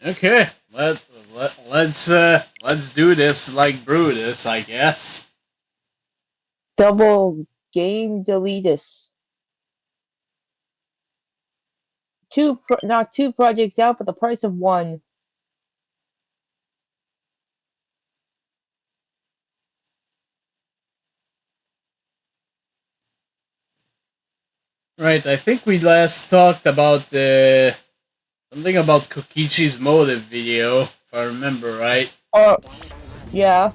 Okay, let's do this like Brutus, I guess. Double game deletus. Knock two projects out for the price of one. Right, I think we last talked about something about Kokichi's motive video, if I remember right. Yeah.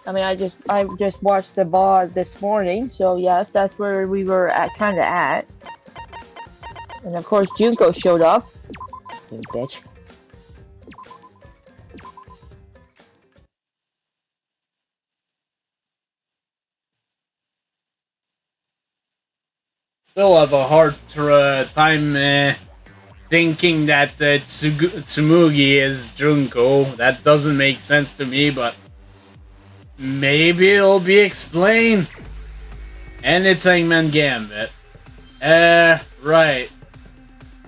I mean, I just watched the VOD this morning, so yes, that's where we were kind of at. And of course, Junko showed up. You bitch. Still have a hard time thinking that Tsumugi is Junko. That doesn't make sense to me, but maybe it'll be explained. And it's Hangman Gambit. Right.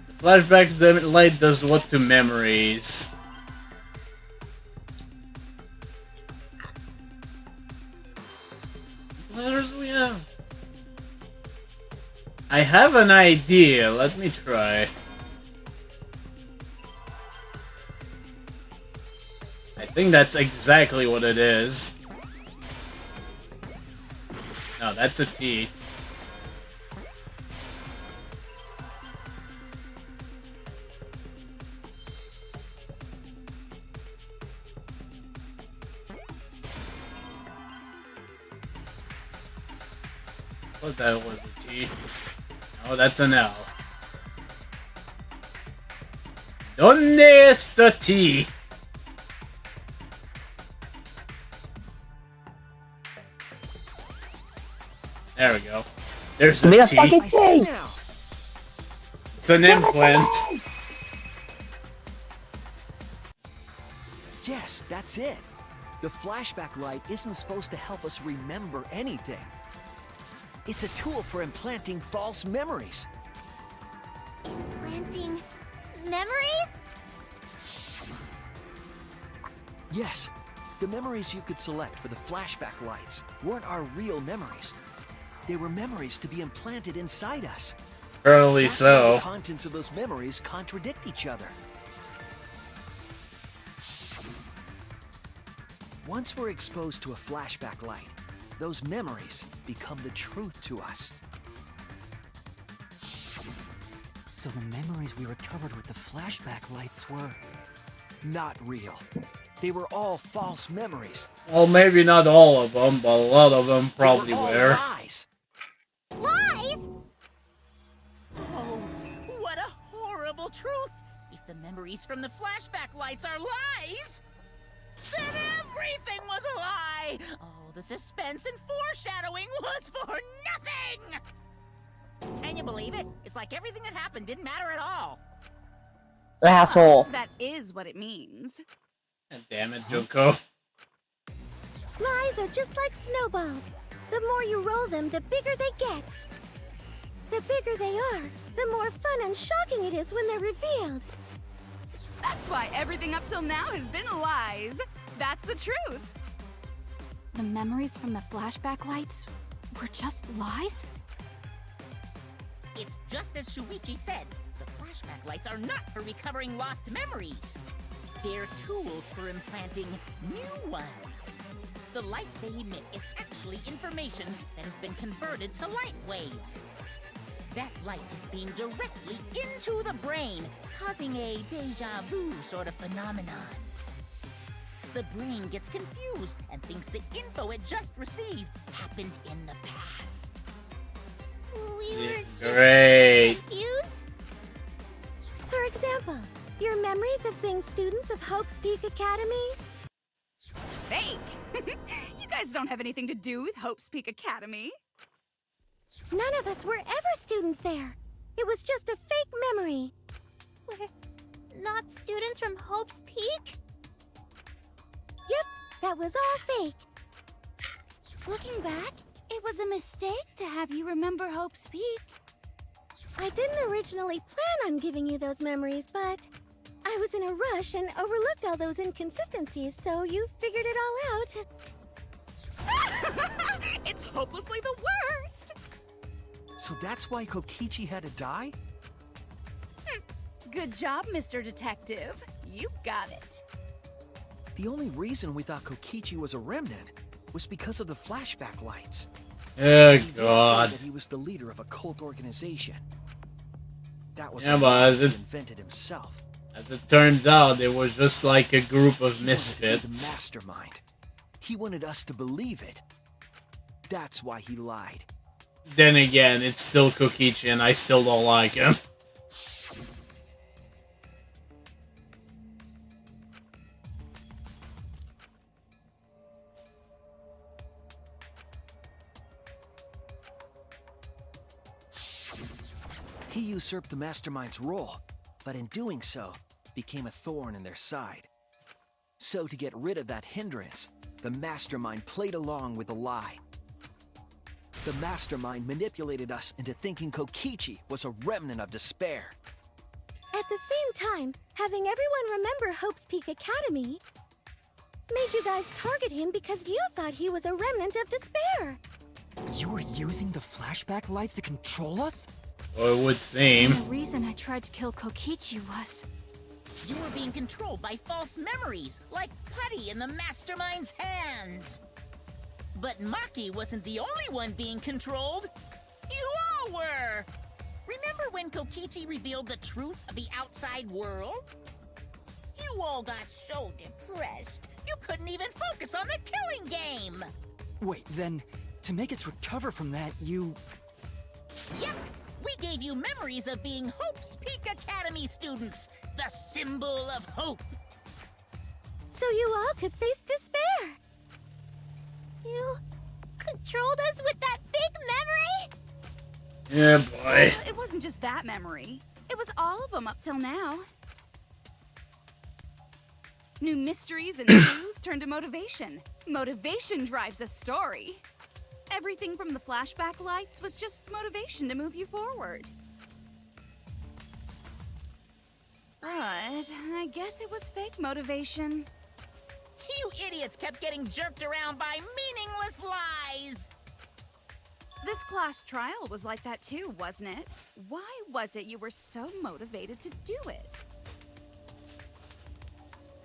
The flashback the light does what to memories? What letters we have? I have an idea. Let me try. I think that's exactly what it is. No, that's a T. What that was a T. Oh, that's an L. ¿Dónde está T? There we go. There's a T. It's an implant. Yes, that's it. The flashback light isn't supposed to help us remember anything. It's a tool for implanting false memories. Implanting memories? Yes. The memories you could select for the flashback lights weren't our real memories. They were memories to be implanted inside us. Apparently so. The contents of those memories contradict each other. Once we're exposed to a flashback light, those memories become the truth to us. So the memories we recovered with the flashback lights were... not real. They were all false memories. Well, maybe not all of them, but a lot of them probably were. Lies. Lies? Oh, what a horrible truth! If the memories from the flashback lights are lies, then everything was a lie! Oh, the suspense and foreshadowing was for nothing! Can you believe it? It's like everything that happened didn't matter at all. Asshole. That is what it means. And damn it, Junko. Lies are just like snowballs. The more you roll them, the bigger they get. The bigger they are, the more fun and shocking it is when they're revealed. That's why everything up till now has been lies. That's the truth. The memories from the flashback lights were just lies? It's just as Shuichi said. The flashback lights are not for recovering lost memories. They're tools for implanting new ones. The light they emit is actually information that has been converted to light waves. That light is beamed directly into the brain, causing a deja vu sort of phenomenon. The brain gets confused and thinks the info it just received happened in the past. We were Great. just confused. For example, your memories of being students of Hope's Peak Academy? Fake! You guys don't have anything to do with Hope's Peak Academy. None of us were ever students there. It was just a fake memory. We're not students from Hope's Peak? Yep, that was all fake. Looking back, it was a mistake to have you remember Hope's Peak. I didn't originally plan on giving you those memories, but I was in a rush and overlooked all those inconsistencies, so you figured it all out. It's hopelessly the worst! So that's why Kokichi had to die? Good job, Mr. Detective. You got it. The only reason we thought Kokichi was a remnant was because of the flashback lights. Oh He did say god. that he was the leader of a cult organization. That was Yeah, a but myth as he it- invented himself. As it turns out, it was just like a group of He wanted to be the misfits. mastermind. He wanted us to believe it. That's why he lied. Then again, it's still Kokichi and I still don't like him. He usurped the mastermind's role, but in doing so, became a thorn in their side. So to get rid of that hindrance, the mastermind played along with the lie. The mastermind manipulated us into thinking Kokichi was a remnant of despair. At the same time, having everyone remember Hope's Peak Academy made you guys target him because you thought he was a remnant of despair. You were using the flashback lights to control us? Or it would seem. The reason I tried to kill Kokichi was... You were being controlled by false memories, like putty in the mastermind's hands. But Maki wasn't the only one being controlled. You all were! Remember when Kokichi revealed the truth of the outside world? You all got so depressed, you couldn't even focus on the killing game! Wait, then, to make us recover from that, you... Yep, we gave you memories of being Hope's Peak Academy students, the symbol of hope. So you all could face despair. You controlled us with that fake memory? Yeah, boy. It wasn't just that memory. It was all of them up till now. New mysteries and clues turn to motivation. Motivation drives a story. Everything from the flashback lights was just motivation to move you forward. But I guess it was fake motivation. You idiots kept getting jerked around by meaningless lies! This class trial was like that too, wasn't it? Why was it you were so motivated to do it?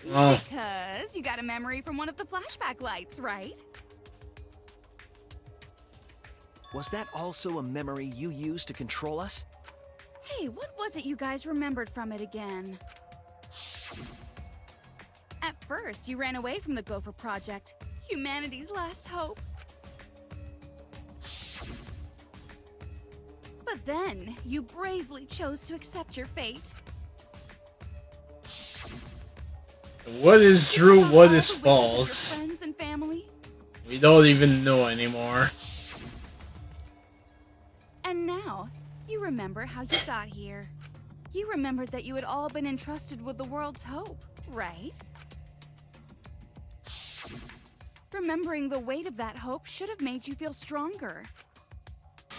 Well, Because you got a memory from one of the flashback lights, right? Was that also a memory you used to control us? Hey, what was it you guys remembered from it again? At first, you ran away from the Gopher Project, humanity's last hope. But then, you bravely chose to accept your fate. what is You true, forgot what all is the wishes of false? your friends and family. We don't even know anymore. And now, you remember how you got here. You remembered that you had all been entrusted with the world's hope, right? Remembering the weight of that hope should have made you feel stronger.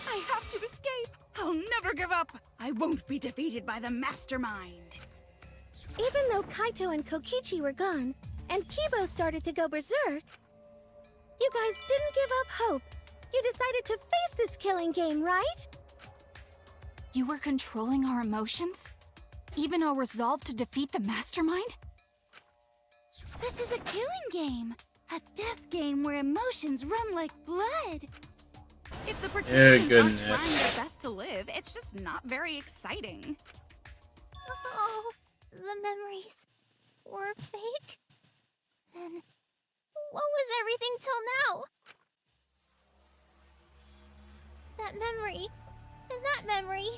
I have to escape! I'll never give up! I won't be defeated by the mastermind! Even though Kaito and Kokichi were gone, and Kibo started to go berserk, you guys didn't give up hope. You decided to face this killing game, right? You were controlling our emotions? Even our resolve to defeat the mastermind? This is a killing game. A death game where emotions run like blood. If the participants aren't trying goodness. their best to live, it's just not very exciting. Oh, the memories were fake? Then what was everything till now? That memory, and that memory,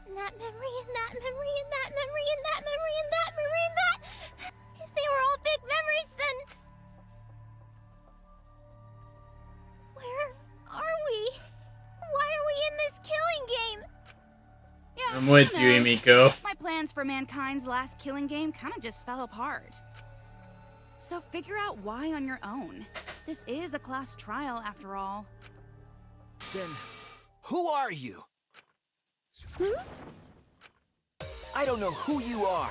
and that memory, and that memory, and that memory, and that memory, and that memory, and that... If they were all fake memories, then... Where are we? Why are we in this killing game? Yeah, I'm with who you, knows? Emiko. My plans for mankind's last killing game kind of just fell apart. So figure out why on your own. This is a class trial after all. Then, who are you? Hmm? I don't know who you are,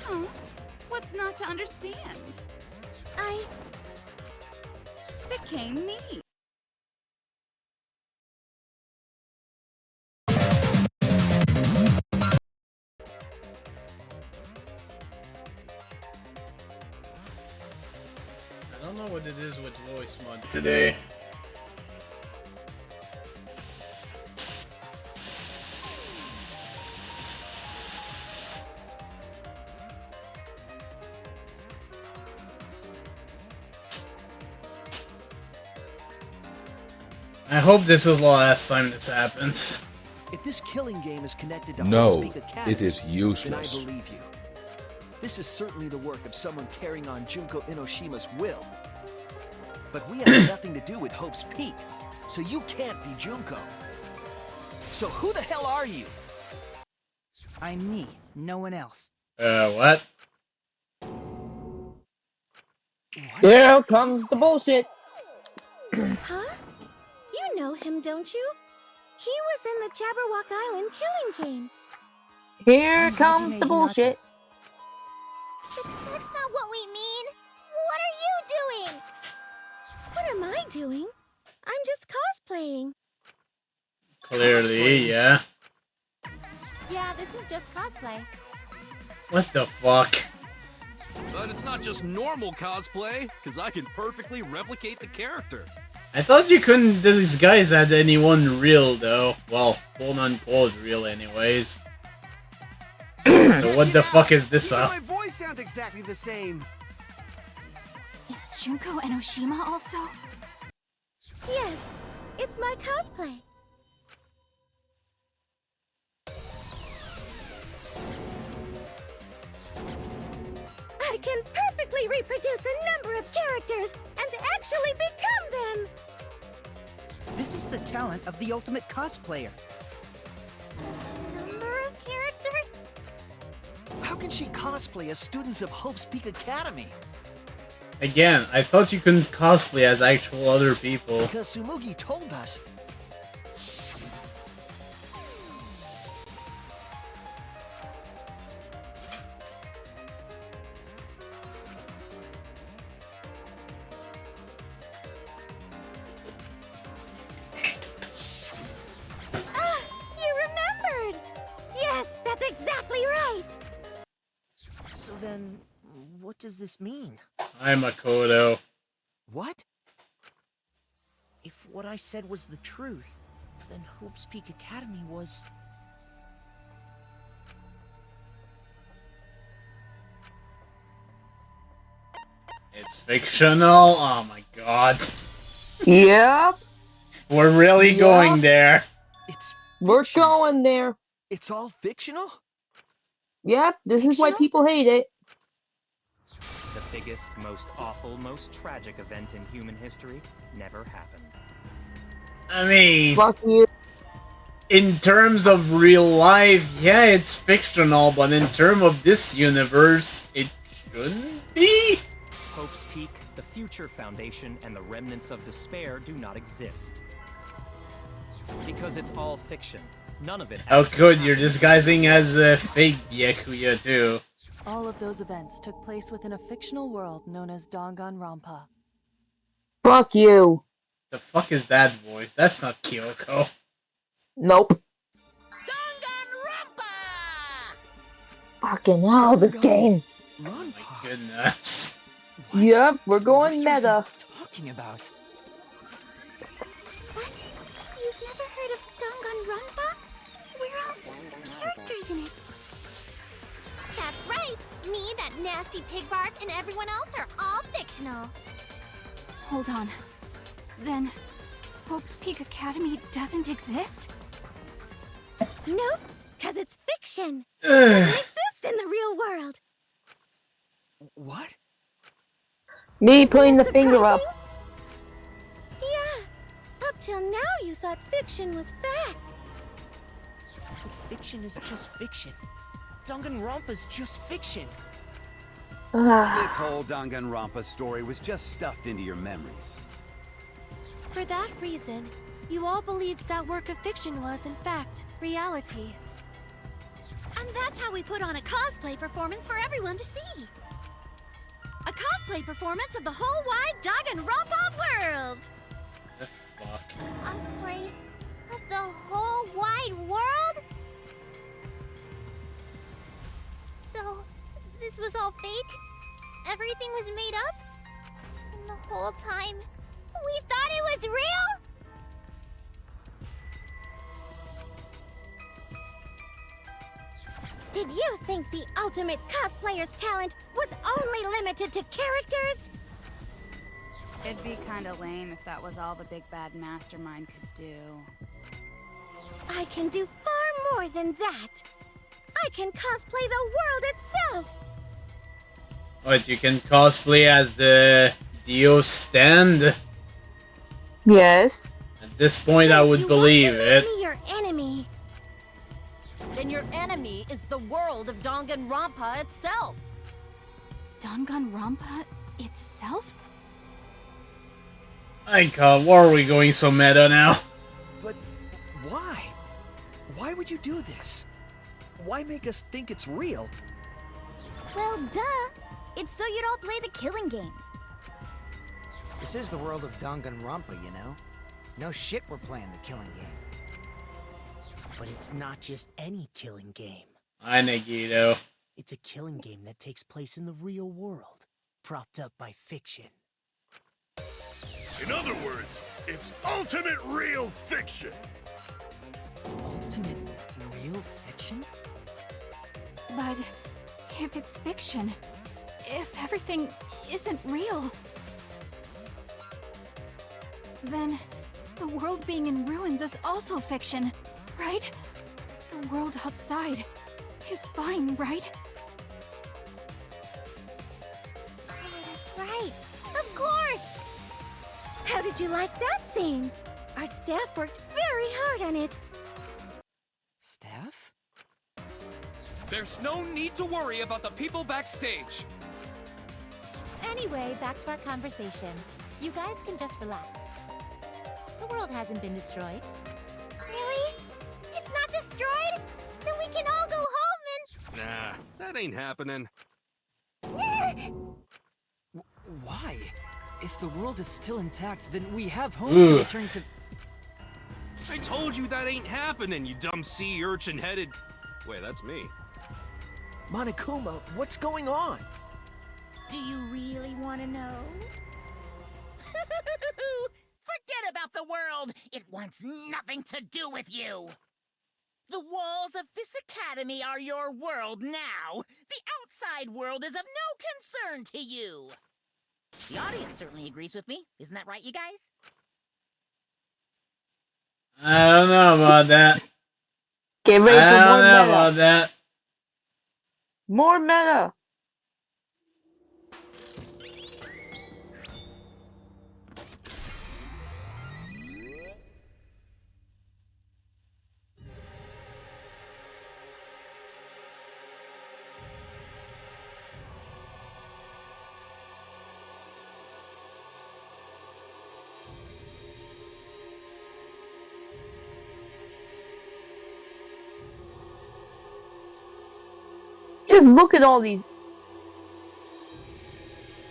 Huh? What's not to understand? I... Became me. I don't know what it is with voice mod today. I hope this is the last time this happens. If this killing game is connected to No, Hope's Peak Academy, it is then I useless. believe you. This is certainly the work of someone carrying on Junko Enoshima's will. But we have nothing to do with Hope's Peak, so you can't be Junko. So who the hell are you? I'm me, no one else. What? Here comes the bullshit. Huh? You know him, don't you? He was in the Jabberwock Island killing game. Here comes the bullshit. But that's not what we mean. What are you doing? What am I doing? I'm just cosplaying. Clearly, yeah. Yeah, this is just cosplay. What the fuck? But it's not just normal cosplay, because I can perfectly replicate the character. I thought you couldn't disguise as anyone real, though. Well, quote-unquote real anyways. So what the fuck is this up? My voice sounds exactly the same. Is Junko Enoshima also? Yes, it's my cosplay. I can perfectly reproduce a number of characters and actually become them! This is the talent of the ultimate cosplayer. Number of characters? How can she cosplay as students of Hope's Peak Academy? Again, I thought you couldn't cosplay as actual other people. Because Tsumugi told us. Ah, you remembered! Yes, that's exactly right! So then, what does this mean? I'm Makoto. What? If what I said was the truth, then Hope's Peak Academy was... It's fictional? Oh my god. Yep, We're really Yeah. going there. It's we're fictional. going there. It's all fictional? Yep, this is why Fictional? people hate it. The biggest, most awful, most tragic event in human history never happened. I mean, Fuck you. in terms of real life, yeah, it's fictional, but in terms of this universe, it shouldn't be? Hope's Peak, the Future Foundation, and the remnants of despair do not exist. Because it's all fiction. None of it Oh actually good, you're happened. disguising as a fake Byakuya too. All of those events took place within a fictional world known as Danganrompa. Fuck you. The fuck is that voice? That's not Kyoko. Nope. Danganrompa! Fucking hell, this game. Oh my goodness. Yep, we're going meta. Talking about? What? You've never heard of Danganronpa? We're all characters in it. That's right. Me, that nasty pig bark, and everyone else are all fictional. Hold on. Then, Hope's Peak Academy doesn't exist? Nope, because it's fiction. It doesn't exist in the real world. What? Me putting the Isn't that finger up. surprising? Yeah. Up till now, you thought fiction was fact. But fiction is just fiction. Danganronpa's just fiction. This whole Danganronpa story was just stuffed into your memories. For that reason, you all believed that work of fiction was, in fact, reality. And that's how we put on a cosplay performance for everyone to see. A cosplay performance of the whole wide Danganronpa world. The fuck? Cosplay of the whole wide world? So, this was all fake? Everything was made up? And the whole time, we thought it was real? Did you think the ultimate cosplayer's talent was only limited to characters? It'd be kinda lame if that was all the big bad mastermind could do. I can do far more than that. I can cosplay the world itself. What, you can cosplay as the Dio stand? Yes. At this point, I would believe it. Be your enemy. Then your enemy is the world of Danganronpa itself. Danganronpa itself? My god, why are we going so meta now? But why? Why would you do this? Why make us think it's real? Well, duh. It's so you don't play the killing game. This is the world of Danganronpa, you know? No shit we're playing the killing game. But it's not just any killing game. Hi, Nagito. It's a killing game that takes place in the real world, propped up by fiction. In other words, it's ultimate real fiction. Ultimate real fiction? But if it's fiction, if everything isn't real, then the world being in ruins is also fiction, right? The world outside is fine, right? That's right. Of course. How did you like that scene? Our staff worked very hard on it. Staff? There's no need to worry about the people backstage. Anyway, back to our conversation. You guys can just relax. The world hasn't been destroyed. Really? It's not destroyed? Then we can all go home and... Nah, that ain't happening. Why? If the world is still intact, then we have homes to return to. I told you that ain't happening, you dumb sea urchin-headed... Wait, that's me. Monokuma, what's going on? Do you really want to know? Forget about the world! It wants nothing to do with you! The walls of this academy are your world now! The outside world is of no concern to you! The audience certainly agrees with me. Isn't that right, you guys? I don't know about that. Get ready I for don't more know meta. about that. More meta. Just look at all these.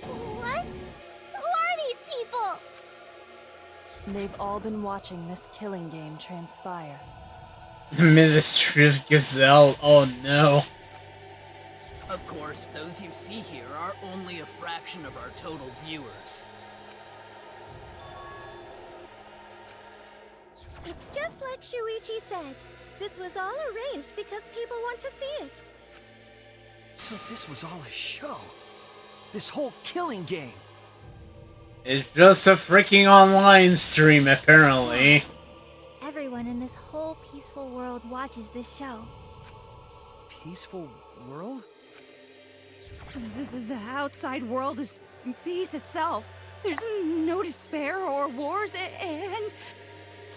What? Who are these people? They've all been watching this killing game transpire. Ministry of Gazelle, oh no. Of course, those you see here are only a fraction of our total viewers. It's just like Shuichi said. This was all arranged because people want to see it. So this was all a show. This whole killing game. It's just a freaking online stream, apparently. Everyone in this whole peaceful world watches this show. Peaceful world? The outside world is peace itself. There's no despair or wars, and...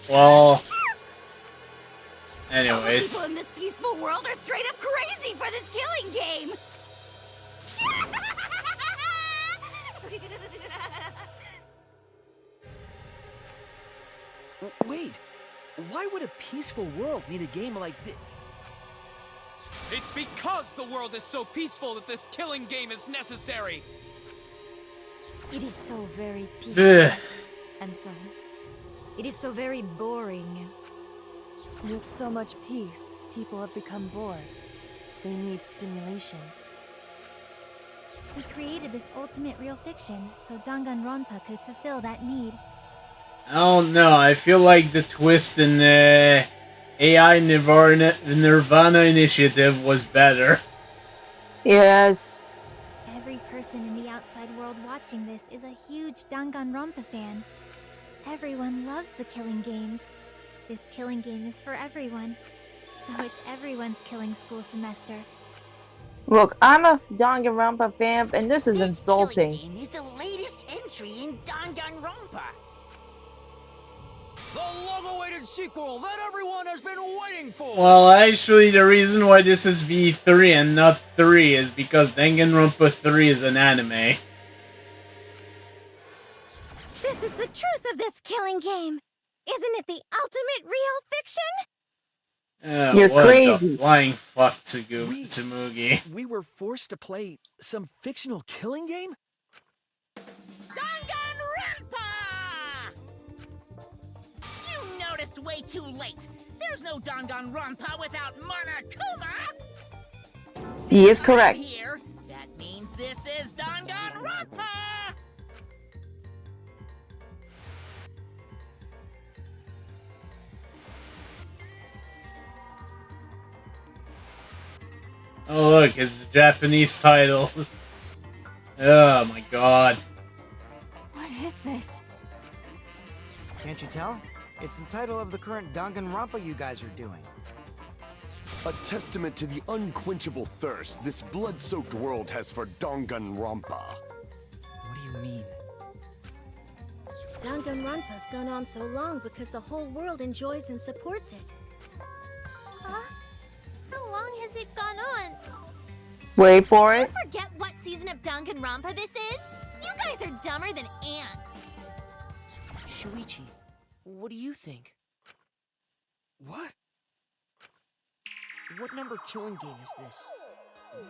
Well... All the Anyways. people in this peaceful world are straight up crazy for this killing game! Wait, why would a peaceful world need a game like this? It's because the world is so peaceful that this killing game is necessary. It is so very peaceful. And so, it is so very boring. With so much peace, people have become bored. They need stimulation. We created this ultimate real fiction so Danganronpa could fulfill that need. I don't know. I feel like the twist in the AI Nirvana initiative was better. Yes. Every person in the outside world watching this is a huge Danganronpa fan. Everyone loves the killing games. This killing game is for everyone. So it's everyone's killing school semester. Look, I'm a Danganronpa fan, and this is insulting. This killing game is the latest entry in Danganronpa. The long-awaited sequel that everyone has been waiting for! Well, actually, the reason why this is V3 and not 3 is because Danganronpa 3 is an anime. This is the truth of this killing game. Isn't it the ultimate real fiction? You're what crazy. The flying fuck, Tsumugi. We were forced to play some fictional killing game? Danganronpa! You noticed way too late. There's no Danganronpa without Monokuma. He is correct. Here, that means this is Danganronpa. Oh look, it's the Japanese title. Oh my god. What is this? Can't you tell? It's the title of the current Danganronpa you guys are doing. A testament to the unquenchable thirst this blood-soaked world has for Danganronpa. What do you mean? Danganronpa's gone on so long because the whole world enjoys and supports it. Huh? How long has it gone on? Wait for Did it. you forget what season of Danganronpa this is? You guys are dumber than ants. Shuichi, what do you think? What? What number killing game is this?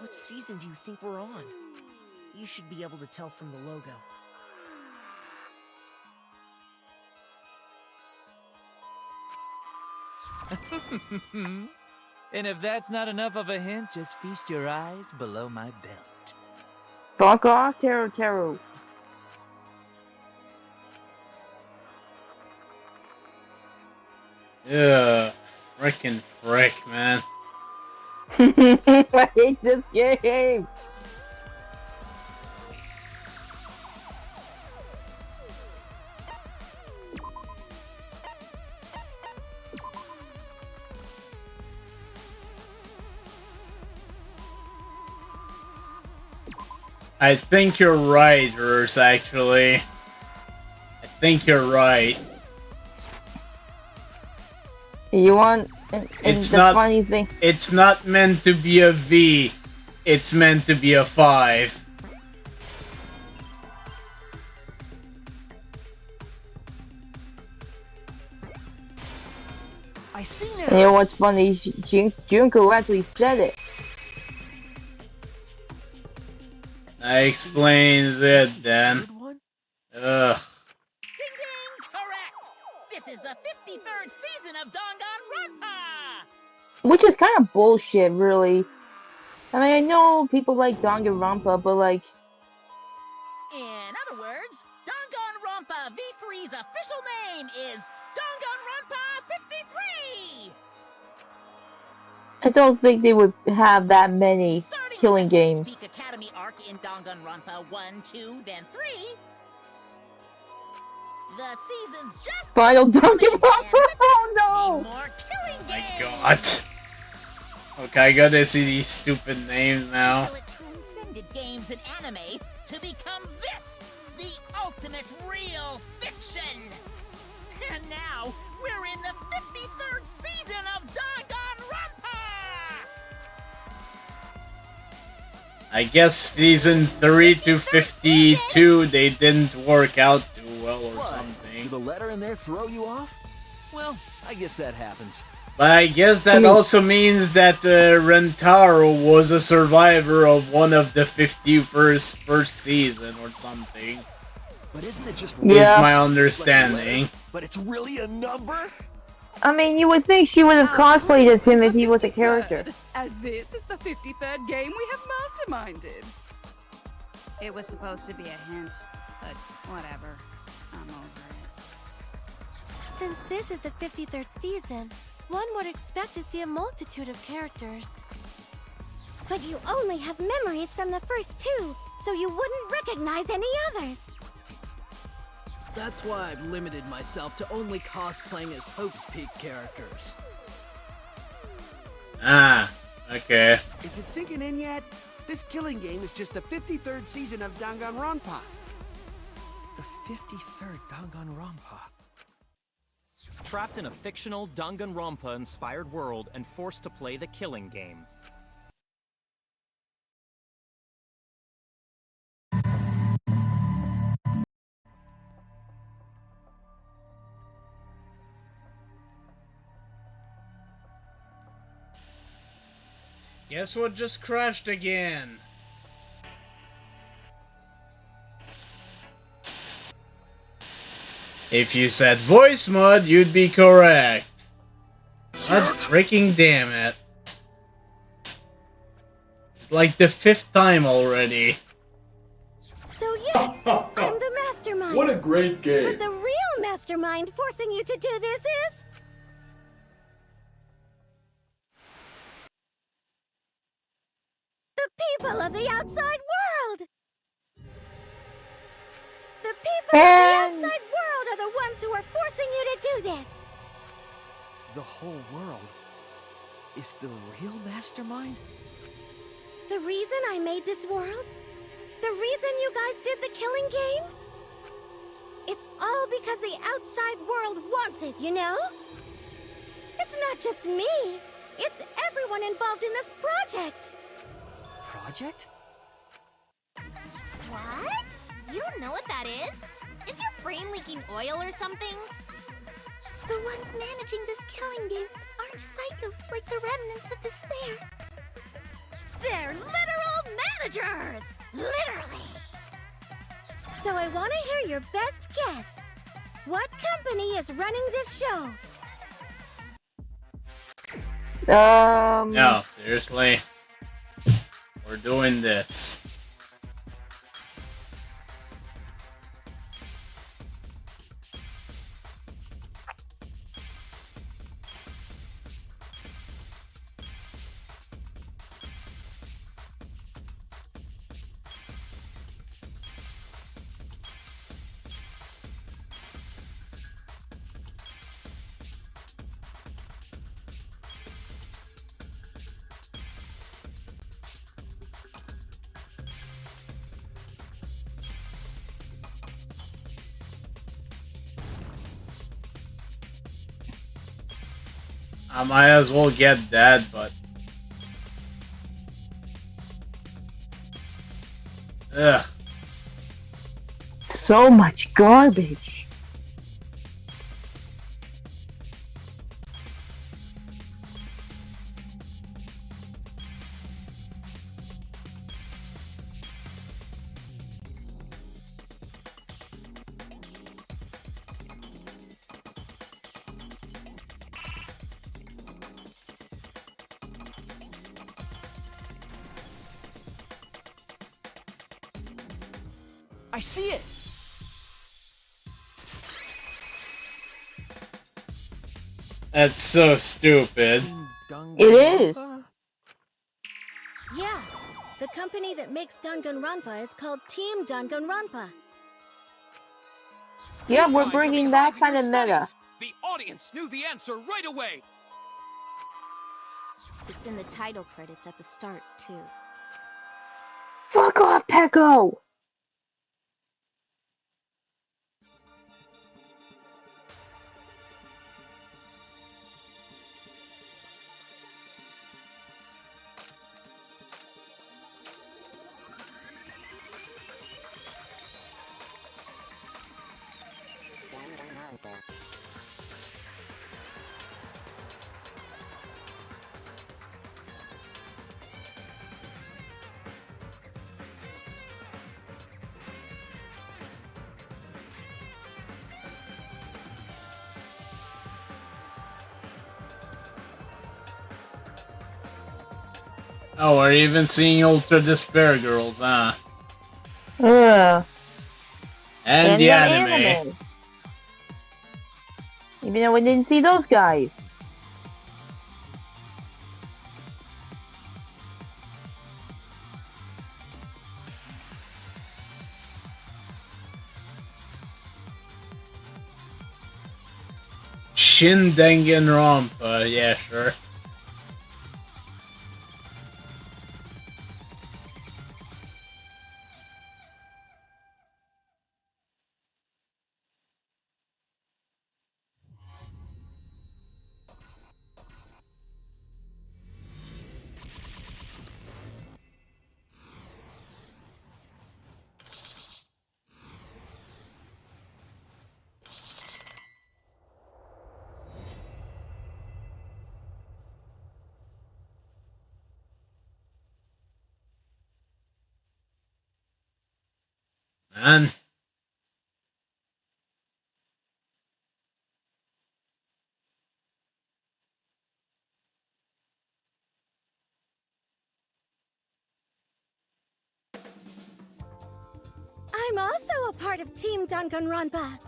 What season do you think we're on? You should be able to tell from the logo. And if that's not enough of a hint, just feast your eyes below my belt. Fuck off, Teru Teru. Yeah, frickin' frick, man. I hate this game. I think you're right, Rurs, actually. I think you're right. You want... And It's the not, funny thing... It's not meant to be a V. It's meant to be a 5. I see now. And you know what's funny? Junko actually said it. That explains it, then. Ugh. Ding ding, correct. This is the 53rd season of Danganronpa. Which is kind of bullshit, really. I mean, I know people like Danganronpa, but like... In other words, Danganronpa V3's official name is Danganronpa 53. I don't think they would have that many killing games. Peak Academy arc in Danganronpa 1, 2, then 3. The season's just Final Danganronpa! Oh no! more killing My god. Okay, I gotta see these stupid names now. Until it transcended games and anime to become this, the ultimate real fiction. And now we're in the 53rd season of Danganronpa. I guess season 3 to 52, they didn't work out too well or something. Did the letter in there throw you off? Well, I guess that happens. But I guess that also means that Rentaro was a survivor of one of the 51st first season or something. But isn't it just is my understanding. But it's really a number? I mean, you would think she would have cosplayed as him if he was a character. As this is the 53rd game we have masterminded. It was supposed to be a hint, but whatever. I'm over it. Since this is the 53rd season, one would expect to see a multitude of characters. But you only have memories from the first two, so you wouldn't recognize any others. That's why I've limited myself to only cosplaying as Hope's Peak characters. Ah, okay. Is it sinking in yet? This killing game is just the 53rd season of Danganronpa. The 53rd Danganronpa. Trapped in a fictional Danganronpa-inspired world and forced to play the killing game. Guess what just crashed again? If you said voice mod, you'd be correct. God freaking damn it. It's like the 5th time already. So yes, I'm the mastermind. What a great game. But the real mastermind forcing you to do this is... the people of the outside world! The people of the outside world are the ones who are forcing you to do this! The whole world is the real mastermind? The reason I made this world? The reason you guys did the killing game? It's all because the outside world wants it, you know? It's not just me. It's everyone involved in this project. Project? What? You don't know what that is? Is your brain leaking oil or something? The ones managing this killing game aren't psychos like the remnants of despair. They're literal managers! Literally! So I want to hear your best guess. What company is running this show? No, seriously. We're doing this. I might as well get that, but... ugh. So much garbage. I see it! That's so stupid. It is. Yeah, the company that makes Danganronpa is called Team Danganronpa. Yeah, we're bringing that kind of meta. The audience knew the answer right away! It's in the title credits at the start, too. Fuck off, Pecco! Oh, we're even seeing Ultra Despair Girls, huh? And the anime. Even though we didn't see those guys. Shin Danganrompa, yeah, sure. Man. I'm also a part of Team Danganronpa.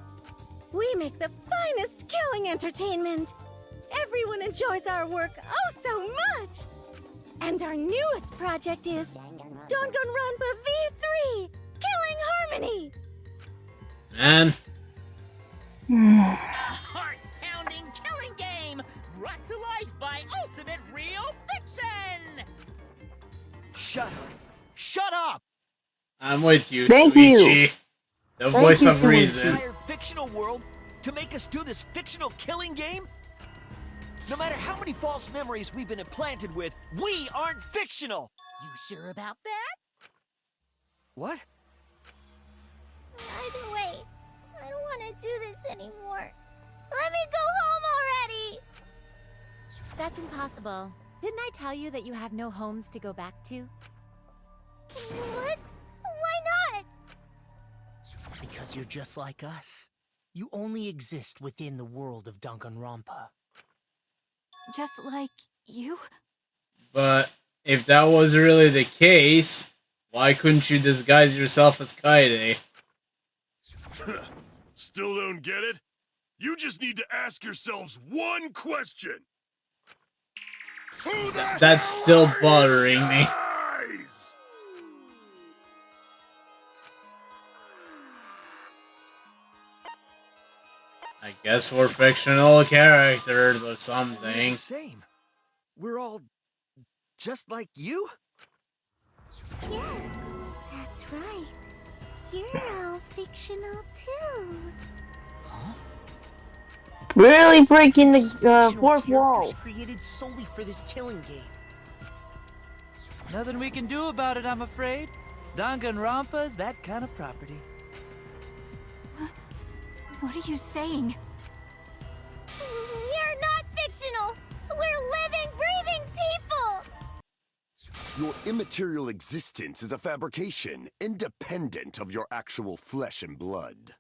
We make the finest killing entertainment. Everyone enjoys our work oh so much. And our newest project is Danganronpa V3, Killing Harmony. Man. A heart-pounding killing game brought to life by Ultimate Real Fiction. Shut up! Shut up! I'm with you, Thank Luigi. you. The Thank voice you, of Luigi. reason. Entire fictional world to make us do this fictional killing game? No matter how many false memories we've been implanted with, we aren't fictional! You sure about that? What? Either way, I don't want to do this anymore. Let me go home already! That's impossible. Didn't I tell you that you have no homes to go back to? What? Why not? Because you're just like us. You only exist within the world of Danganronpa. Just like you? But if that was really the case, why couldn't you disguise yourself as Kaede? Still don't get it? You just need to ask yourselves one question. Who the That's still bothering me. guys? I guess we're fictional characters or We're something. the same. We're all just like you? Yes, that's right. You're all fictional too. Really breaking the Fictional fourth characters wall. created solely for this killing game. Nothing we can do about it, I'm afraid. Danganronpa's that kind of property. What are you saying? We're not fictional! We're living, breathing people! Your immaterial existence is a fabrication, independent of your actual flesh and blood.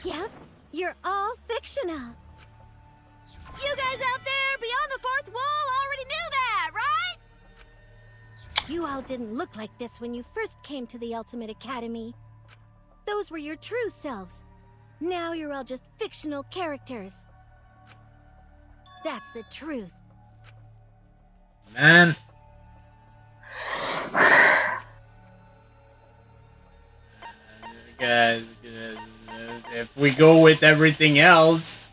Yep, you're all fictional. You guys out there beyond the fourth wall already knew that, right? You all didn't look like this when you first came to the Ultimate Academy. Those were your true selves. Now you're all just fictional characters. That's the truth. Man. Guys, if we go with everything else...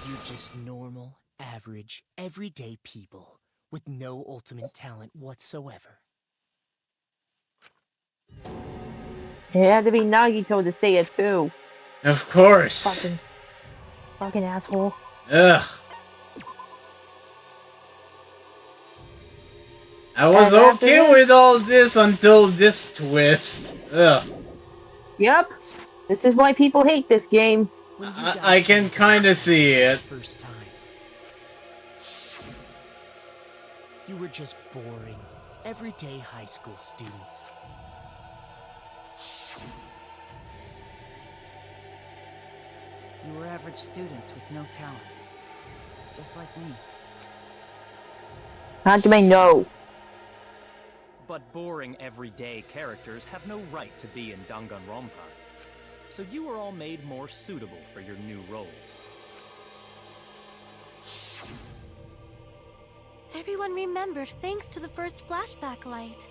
You're just normal, average, everyday people with no ultimate talent whatsoever. It had to be Nagito to say it too. Of course. Fucking asshole. Ugh. I was okay with all this until this twist. Ugh. Yep. This is why people hate this game. I can kinda see it. First time. You were just boring, everyday high school students. You were average students with no talent. Just like me. Hajime, no. But boring everyday characters have no right to be in Danganronpa. So you were all made more suitable for your new roles. Everyone remembered thanks to the first flashback light.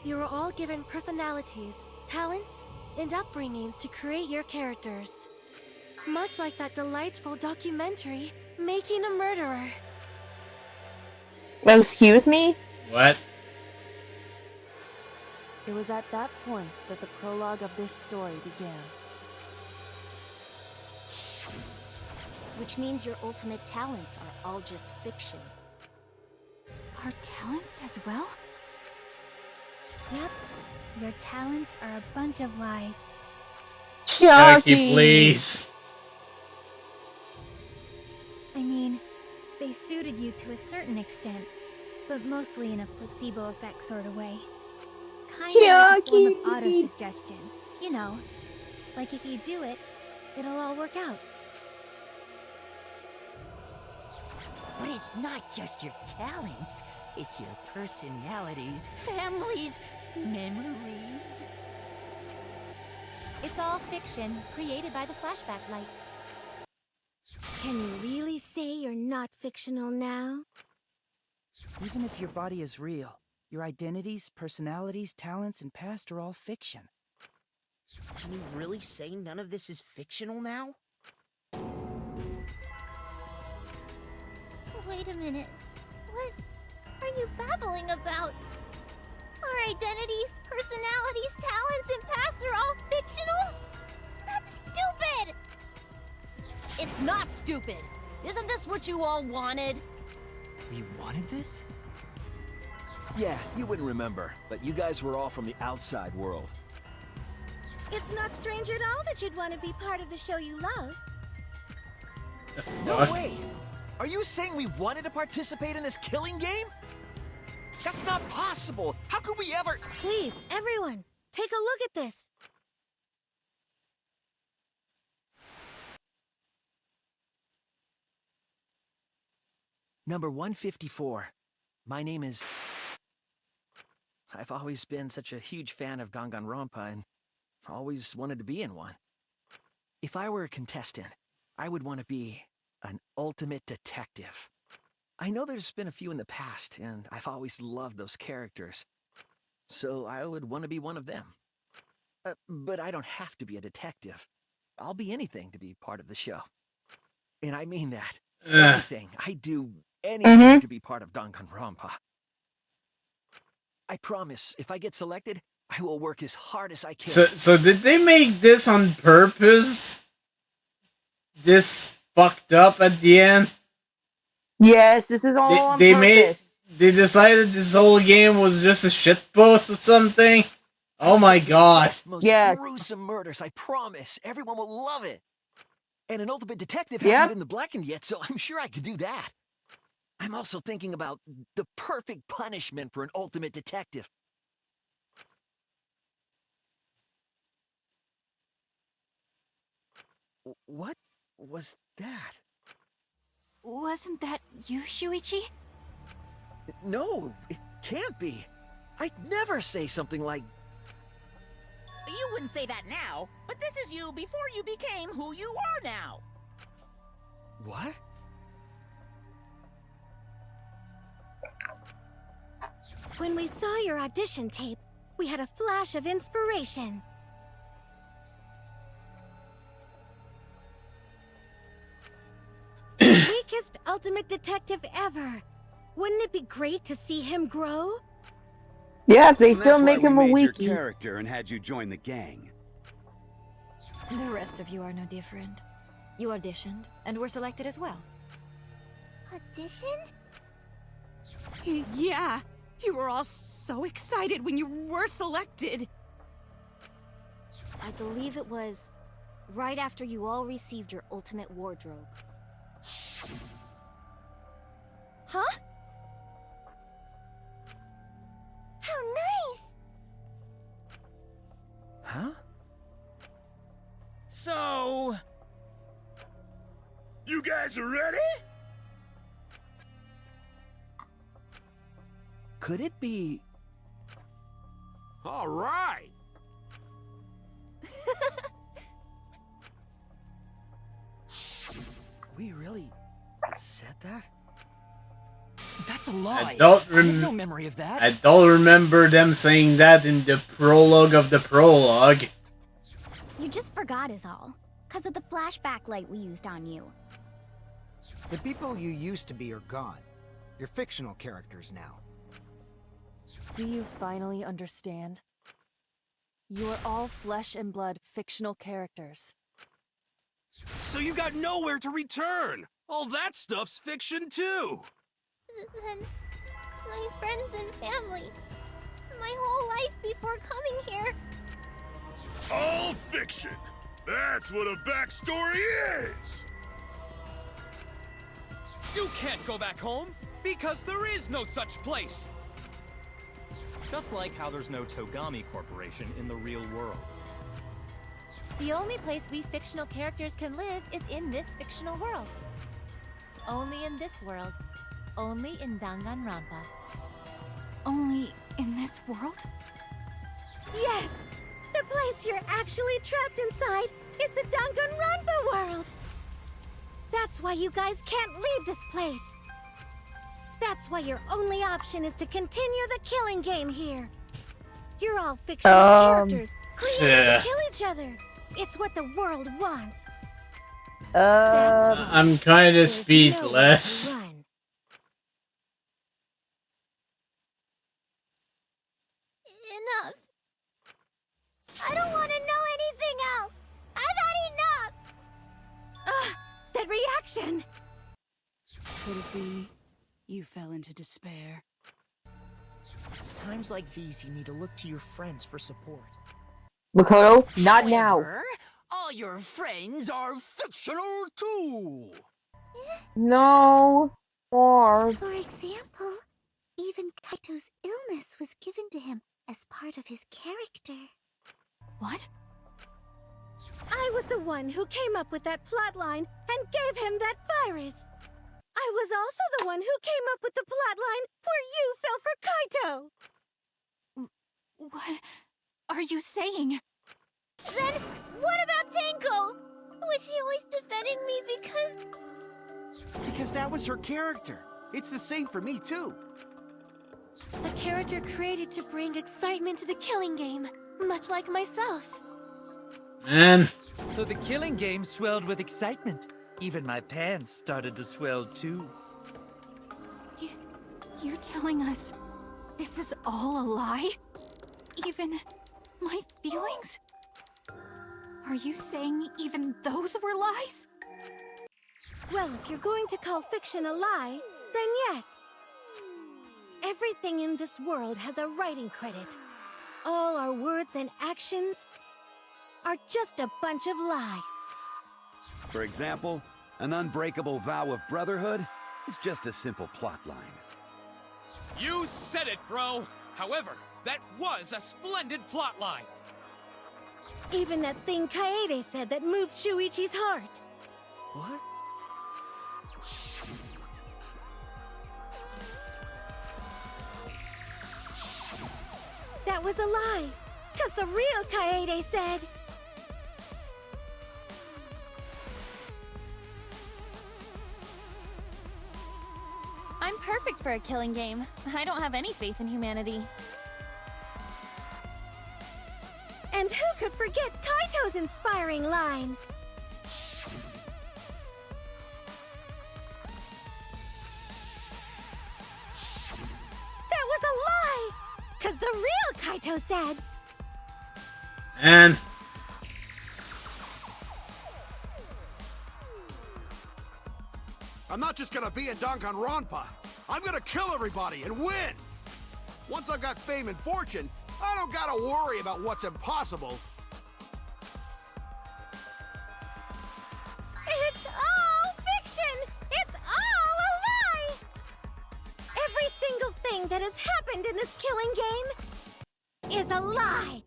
You were all given personalities, talents, and upbringings to create your characters. Much like that delightful documentary, Making a Murderer. Excuse me? What? It was at that point that the prologue of this story began. Which means your ultimate talents are all just fiction. Our talents as well? Yep. Your talents are a bunch of lies. Jackie, please. I mean, they suited you to a certain extent, but mostly in a placebo effect sort of way. Kind of like a form of auto-suggestion. You know, like if you do it, it'll all work out. But it's not just your talents. It's your personalities, families, memories. It's all fiction, created by the flashback light. Can you really say you're not fictional now? Even if your body is real, your identities, personalities, talents, and past are all fiction. Can you really say none of this is fictional now? Wait a minute. What are you babbling about? Our identities, personalities, talents, and pasts are all fictional? That's stupid! It's not stupid! Isn't this what you all wanted? We wanted this? Yeah, you wouldn't remember, but you guys were all from the outside world. It's not strange at all that you'd want to be part of the show you love. No way! Are you saying we wanted to participate in this killing game? That's not possible! How could we ever— Please, everyone, take a look at this. Number 154. My name is... I've always been such a huge fan of Danganronpa and always wanted to be in one. If I were a contestant, I would want to be an ultimate detective. I know there's been a few in the past, and I've always loved those characters. So I would want to be one of them. But I don't have to be a detective. I'll be anything to be part of the show. And I mean that. Anything. I do anything to be part of Danganronpa. I promise, if I get selected, I will work as hard as I can. So did they make this on purpose? This fucked up at the end? Yes, this is all on purpose. They decided this whole game was just a shitpost or something? Oh my god. Most gruesome murders, I promise. Everyone will love it. And an ultimate detective hasn't been the blackened yet, so I'm sure I could do that. I'm also thinking about the perfect punishment for an ultimate detective. What was that? Wasn't that you, Shuichi? No, it can't be. I'd never say something like... You wouldn't say that now, but this is you before you became who you are now. What? When we saw your audition tape, we had a flash of inspiration. Weakest ultimate detective ever. Wouldn't it be great to see him grow? Yeah, they And still that's make why him we a made your weakie. character and had you join the gang. The rest of you are no different. You auditioned, and were selected as well. Auditioned? Yeah, you were all so excited when you were selected. I believe it was right after you all received your ultimate wardrobe. Huh? How nice! Huh? So... You guys are ready? Could it be... All right. We really said that? That's a lie. I don't I have no memory of that. I don't remember them saying that in the prologue of the prologue. You just forgot is all. Because of the flashback light we used on you. The people you used to be are gone. You're fictional characters now. Do you finally understand? You are all flesh and blood fictional characters. So you got nowhere to return. All that stuff's fiction too. Then my friends and family. My whole life before coming here. All fiction. That's what a backstory is. You can't go back home, because there is no such place! Just like how there's no Togami Corporation in the real world. The only place we fictional characters can live is in this fictional world. Only in this world. Only in Danganronpa. Only in this world? Yes! The place you're actually trapped inside is the Danganronpa world! That's why you guys can't leave this place! That's why your only option is to continue the killing game here. You're all fictional characters, created to kill each other. It's what the world wants. I'm kind of speechless. Enough. I don't want to know anything else. I've had enough. Ugh, that reaction! Could it be you fell into despair? It's times like these you need to look to your friends for support. Makoto, not now. However, all your friends are fictional too. No. Or. For example, even Kaito's illness was given to him as part of his character. What? I was the one who came up with that plotline and gave him that virus. I was also the one who came up with the plotline where you fell for Kaito. What are you saying? Then, what about Tenko? Was she always defending me Because that was her character. It's the same for me, too. A character created to bring excitement to the killing game, much like myself. Man. So the killing game swelled with excitement. Even my pants started to swell too. You're telling us this is all a lie? Even my feelings? Are you saying even those were lies? Well, if you're going to call fiction a lie, then yes. Everything in this world has a writing credit. All our words and actions are just a bunch of lies. For example, an unbreakable vow of brotherhood is just a simple plotline. You said it, bro! However, that was a splendid plotline! Even that thing Kaede said that moved Shuichi's heart. What? That was a lie, because the real Kaede said... I'm perfect for a killing game. I don't have any faith in humanity. And who could forget Kaito's inspiring line? That was a lie! Because the real Kaito said... And... I'm not just gonna be in Danganronpa. I'm gonna kill everybody and win! Once I've got fame and fortune, I don't gotta worry about what's impossible. It's all fiction! It's all a lie! Every single thing that has happened in this killing game is a lie!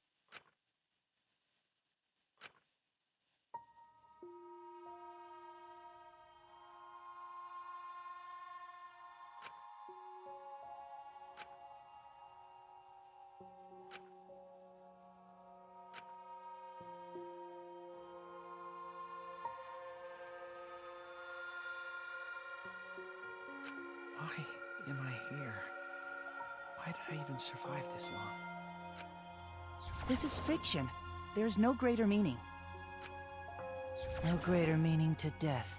am I here? Why did I even survive this long? This is fiction. There's no greater meaning. No greater meaning to death.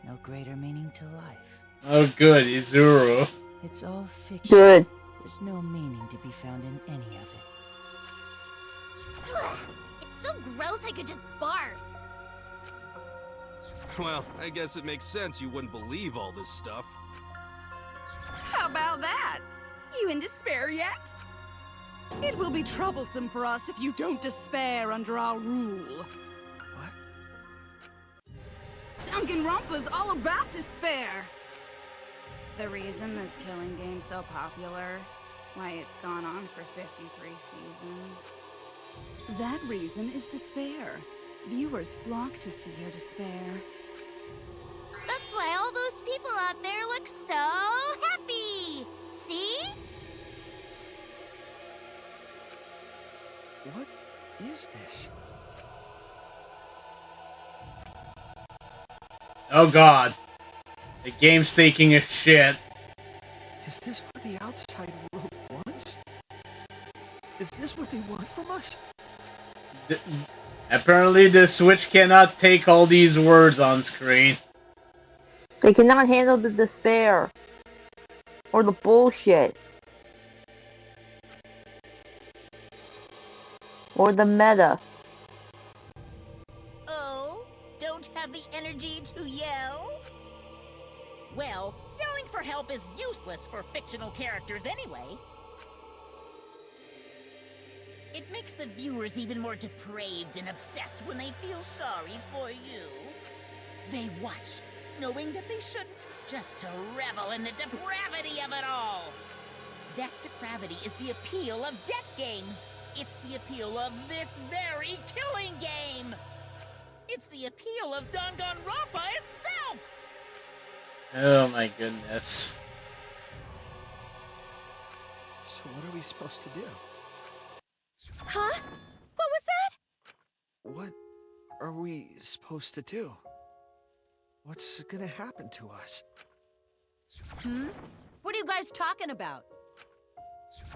No greater meaning to life. Oh, good, Izuru. It's all fiction. Good. There's no meaning to be found in any of it. Ugh, it's so gross I could just barf. Well, I guess it makes sense you wouldn't believe all this stuff. How about that? You in despair yet? It will be troublesome for us if you don't despair under our rule. What? Danganronpa's all about despair! The reason this killing game's so popular, why it's gone on for 53 seasons. That reason is despair. Viewers flock to see your despair. That's why all those people out there look so happy. See? What is this? Oh god. The game's taking a shit. Is this what the outside world wants? Is this what they want from us? Apparently the Switch cannot take all these words on screen. They cannot handle the despair. Or the bullshit. Or the meta. Oh, don't have the energy to yell? Well, yelling for help is useless for fictional characters anyway. It makes the viewers even more depraved and obsessed when they feel sorry for you. They watch, knowing that they shouldn't, just to revel in the depravity of it all. That depravity is the appeal of death games. It's the appeal of this very killing game. It's the appeal of Danganronpa itself. Oh my goodness. So what are we supposed to do? Huh? What was that? What are we supposed to do? What's gonna happen to us? What are you guys talking about?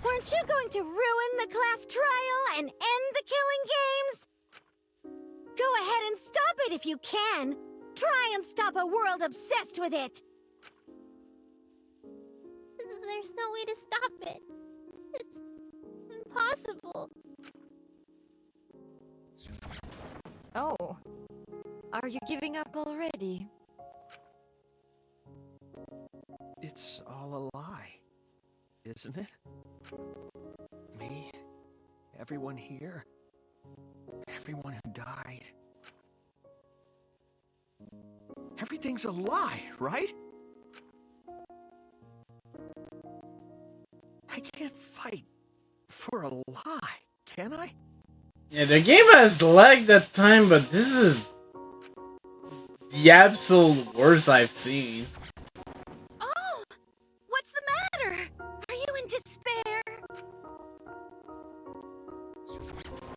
Weren't you going to ruin the class trial and end the killing games? Go ahead and stop it if you can. Try and stop a world obsessed with it. There's no way to stop it. It's impossible. Oh. Are you giving up already? It's all a lie, isn't it? Me, everyone here, everyone who died. Everything's a lie, right? I can't fight for a lie, can I? Yeah, the game has lagged at time, but this is the absolute worst I've seen. Oh! What's the matter? Are you in despair?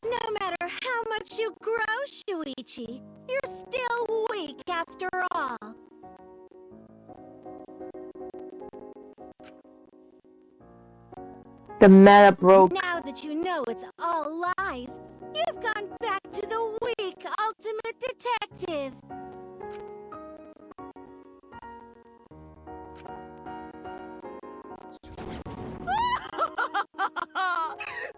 No matter how much you grow, Shuichi, you're still weak after all. The meta broke. Now that you know it's all lies, you've gone back to the weak ultimate detective.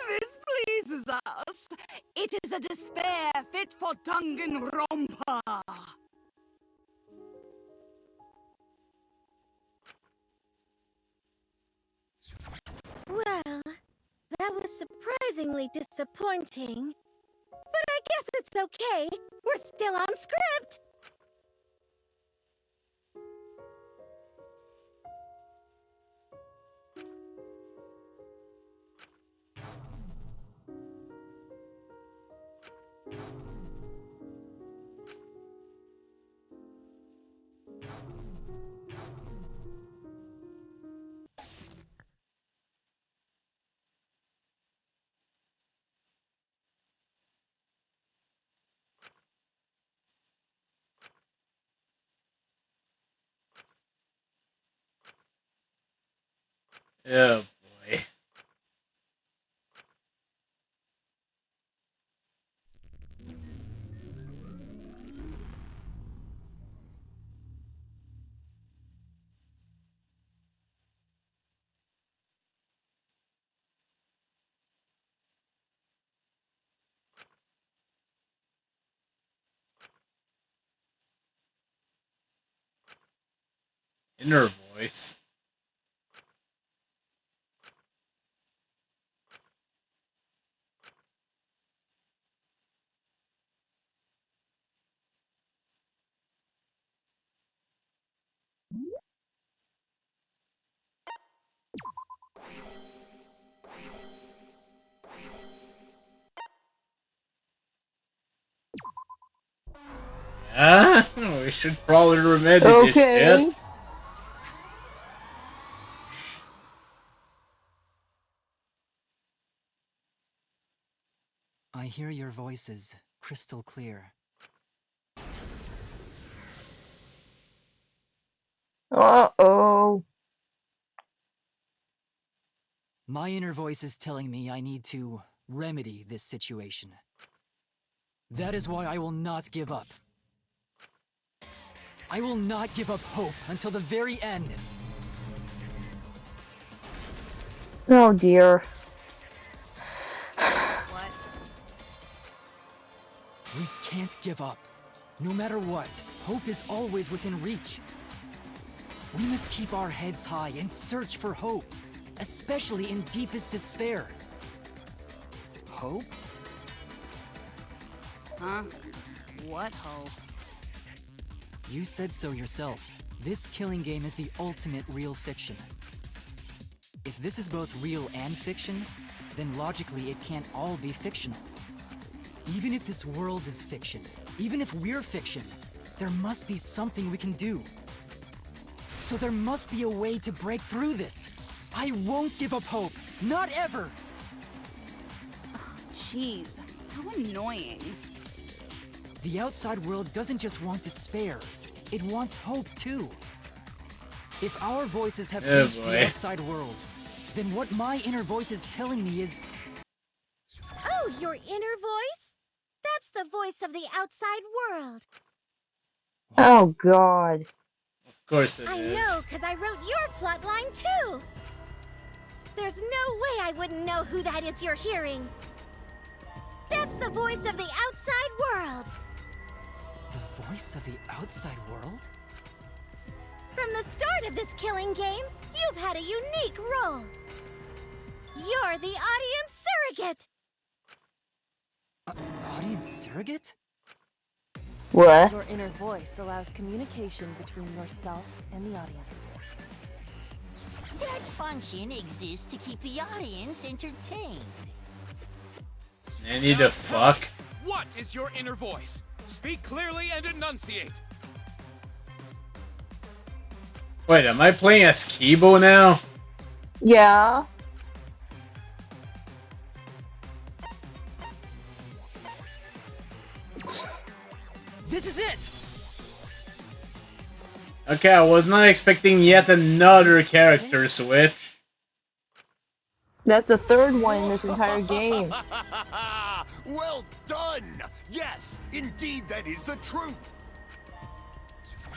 This pleases us. It is a despair fit for Danganronpa. Well, that was surprisingly disappointing. But I guess it's okay. We're still on script. Oh boy. Inner voice. Yeah, we should probably remedy this shit. I hear your voices crystal clear. Uh-oh. My inner voice is telling me I need to remedy this situation. That is why I will not give up. I will not give up hope until the very end. Oh dear. What? We can't give up. No matter what, hope is always within reach. We must keep our heads high and search for hope, especially in deepest despair. Hope? Huh? What hope? You said so yourself. This killing game is the ultimate real fiction. If this is both real and fiction, then logically it can't all be fictional. Even if this world is fiction, even if we're fiction, there must be something we can do. So there must be a way to break through this. I won't give up hope. Not ever! Jeez, how annoying. The outside world doesn't just want despair. It wants hope too. If our voices have reached the outside world, then what my inner voice is telling me is... Oh, your inner voice? That's the voice of the outside world. Oh god. Of course it is. I know, because I wrote your plotline too. There's no way I wouldn't know who that is you're hearing. That's the voice of the outside world. The voice of the outside world? From the start of this killing game, you've had a unique role. You're the audience surrogate. Audience surrogate? What? Your inner voice allows communication between yourself and the audience. That function exists to keep the audience entertained. Any the fuck? What is your inner voice? Speak clearly and enunciate. Wait, am I playing as Kibo now? Yeah. This is it! Okay, I was not expecting yet another character switch. That's the third one in this entire game. Well done! Yes, indeed that is the truth!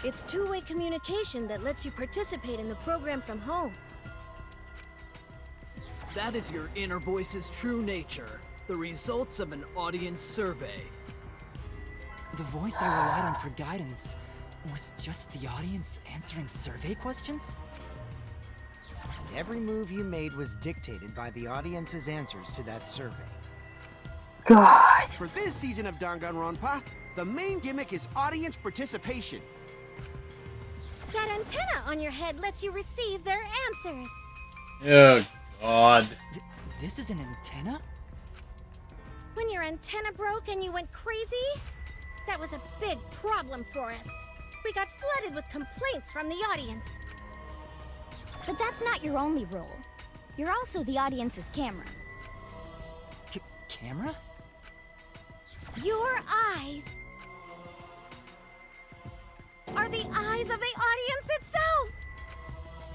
It's two-way communication that lets you participate in the program from home. That is your inner voice's true nature. The results of an audience survey. The voice I relied on for guidance was just the audience answering survey questions? Every move you made was dictated by the audience's answers to that survey. God. For this season of Danganronpa, the main gimmick is audience participation. That antenna on your head lets you receive their answers. Oh god. This is an antenna? When your antenna broke and you went crazy, that was a big problem for us. We got flooded with complaints from the audience. But that's not your only role. You're also the audience's camera. Camera? Your eyes are the eyes of the audience itself!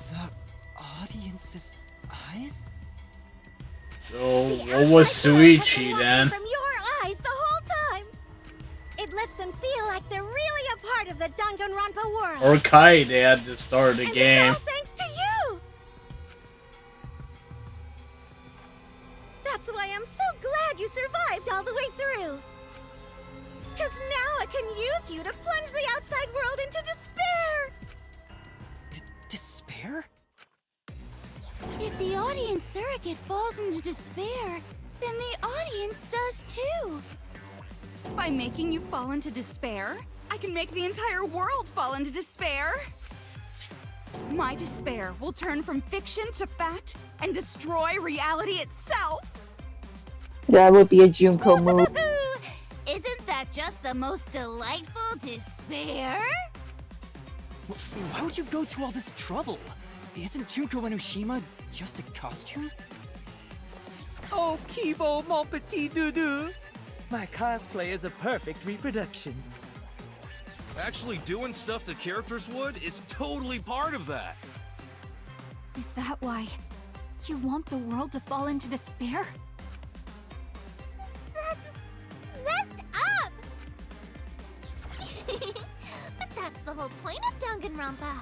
The audience's eyes? So, what was Suichi then? From your eyes the whole time. It lets them feel like they're really a part of the Danganronpa world. Or Kaede at the start of the game. It's all thanks to you. That's why I'm so glad you survived all the way through. Because now I can use you to plunge the outside world into despair. Despair? If the audience surrogate falls into despair, then the audience does too. By making you fall into despair, I can make the entire world fall into despair. My despair will turn from fiction to fact and destroy reality itself. That would be a Junko move. Isn't that just the most delightful despair? Why would you go to all this trouble? Isn't Junko Enoshima just a costume? Oh, Kibo, mon petit doudou. My cosplay is a perfect reproduction. Actually doing stuff the characters would is totally part of that. Is that why you want the world to fall into despair? That's messed up! But that's the whole point of Danganronpa.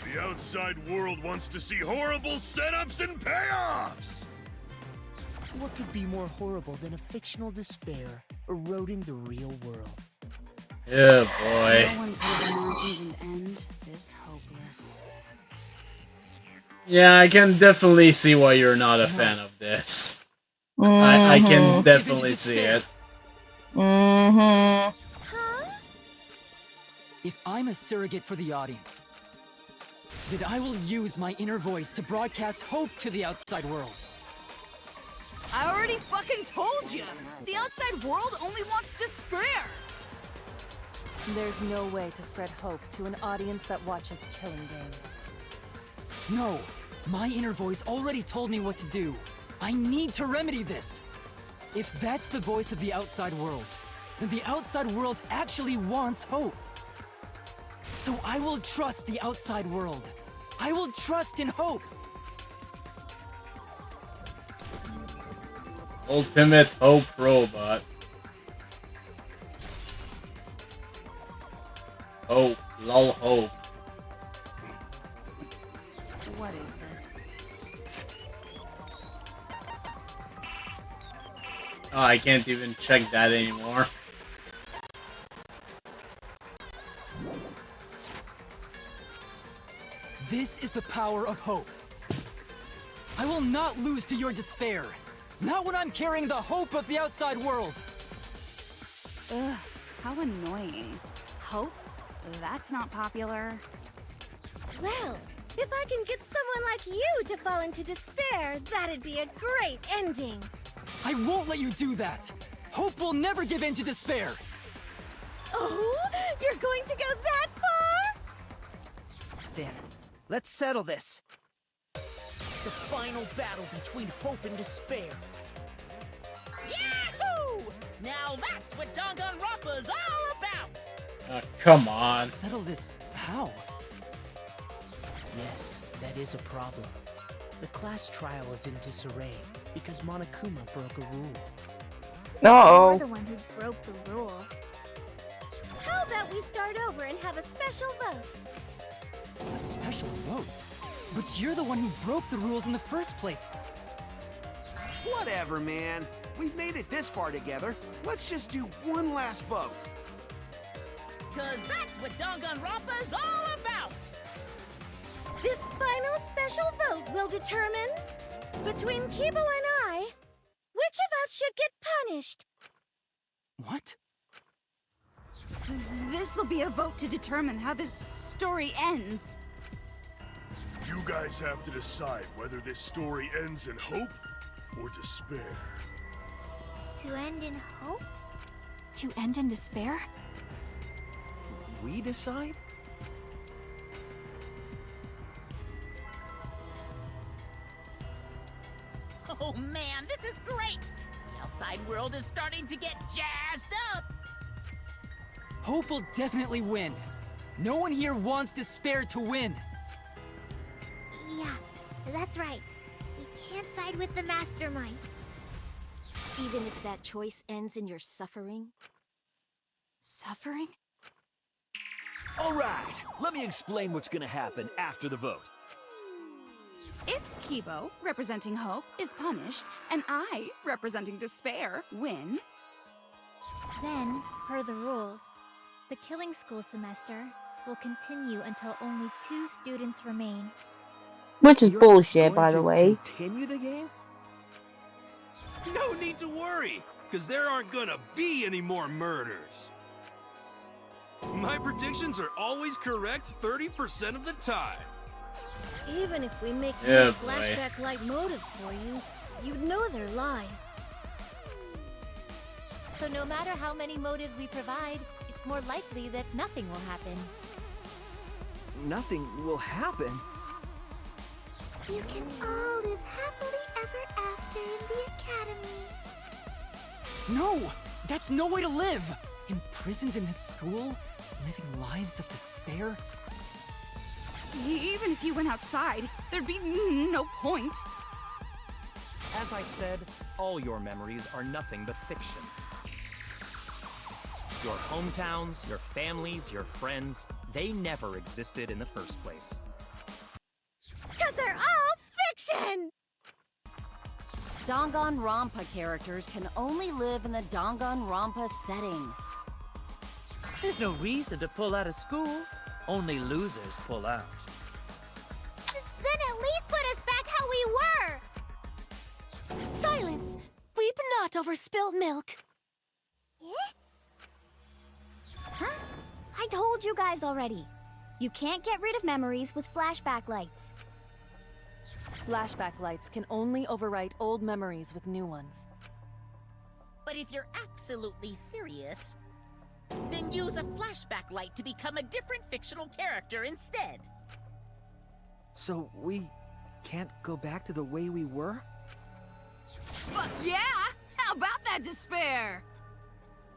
The outside world wants to see horrible setups and payoffs! What could be more horrible than a fictional despair eroding the real world? Yeah, boy. No one could have imagined an end this hopeless. Yeah, I can definitely see why you're not a fan of this. I can definitely see it. If I'm a surrogate for the audience, then I will use my inner voice to broadcast hope to the outside world. I already fucking told you! The outside world only wants despair! There's no way to spread hope to an audience that watches killing games. No, my inner voice already told me what to do. I need to remedy this. If that's the voice of the outside world, then the outside world actually wants hope. So I will trust the outside world. I will trust in hope. Ultimate Hope Robot. Hope. Lol hope. What is this? Oh, I can't even check that anymore. This is the power of hope. I will not lose to your despair. Not when I'm carrying the hope of the outside world. Ugh, how annoying. Hope? That's not popular. Well, if I can get someone like you to fall into despair, that'd be a great ending. I won't let you do that. Hope will never give in to despair. Oh, you're going to go that far? Then, let's settle this. The final battle between hope and despair. Yahoo! Now that's what Danganronpa's all about! Come on. Settle this how? Yes, that is a problem. The class trial is in disarray because Monokuma broke a rule. Uh-oh. You're the one who broke the rule. How about we start over and have a special vote? A special vote? But you're the one who broke the rules in the first place. Whatever, man. We've made it this far together. Let's just do one last vote. Cause that's what Danganronpa's all about! This final special vote will determine, between Kibo and I, which of us should get punished. What? This'll be a vote to determine how this story ends. You guys have to decide whether this story ends in hope or despair. To end in hope? To end in despair? We decide? Oh man, this is great! The outside world is starting to get jazzed up! Hope will definitely win. No one here wants despair to win. Yeah, That's right. We can't side with the mastermind. Even if that choice ends in your suffering? Suffering? Alright, let me explain what's gonna happen after the vote. If Kibo, representing hope, is punished, and I, representing despair, win, Then, per the rules, the killing school semester will continue until only 2 students remain. Which is You're bullshit, going by the to way. Continue the game? No need to worry, because there aren't gonna be any more murders. My predictions are always correct 30% of the time. Even if we make Yeah, flashback-like motives for you, you'd know they're lies. So no matter how many motives we provide, it's more likely that nothing will happen. Nothing will happen. You can all live happily ever after in the academy. No! That's no way to live! Imprisoned in this school? Living lives of despair? even if you went outside, there'd be no point. As I said, all your memories are nothing but fiction. Your hometowns, your families, your friends, they never existed in the first place. 'Cause they're all fiction! Danganronpa characters can only live in the Danganronpa setting. There's no reason to pull out of school. Only losers pull out. Then at least put us back how we were! Silence! Weep not over spilt milk. Huh? I told you guys already. You can't get rid of memories with flashback lights. Flashback lights can only overwrite old memories with new ones. But if you're absolutely serious, then use a flashback light to become a different fictional character instead. So we can't go back to the way we were? Fuck yeah! How about that despair?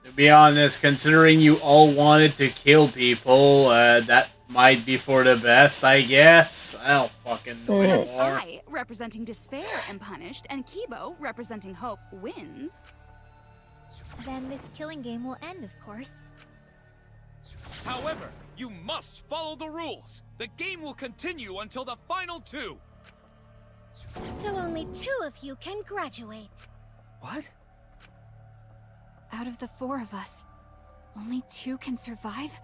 To be honest, considering you all wanted to kill people, that might be for the best, I guess. I don't fucking know anymore. I, representing despair, am punished, and Kibo, representing hope, wins. Then this killing game will end, of course. However, you must follow the rules. The game will continue until the final 2. So only 2 of you can graduate. What? Out of the 4 of us, only 2 can survive?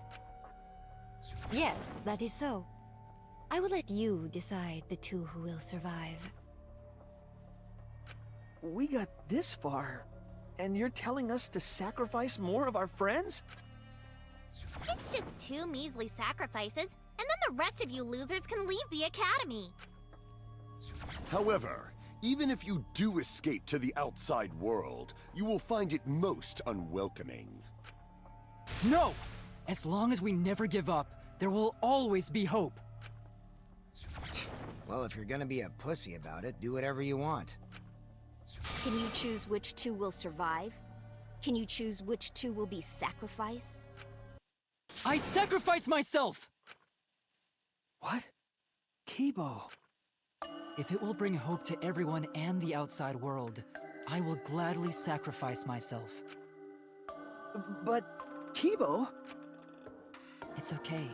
Yes, that is so. I will let you decide the 2 who will survive. We got this far, and you're telling us to sacrifice more of our friends? It's just 2 measly sacrifices, and then the rest of you losers can leave the academy. However, even if you do escape to the outside world, you will find it most unwelcoming. No! As long as we never give up, there will always be hope. Well, if you're gonna be a pussy about it, do whatever you want. Can you choose which 2 will survive? Can you choose which 2 will be sacrificed? I sacrifice myself! What? Kibo. If it will bring hope to everyone and the outside world, I will gladly sacrifice myself. But, Kibo? It's okay.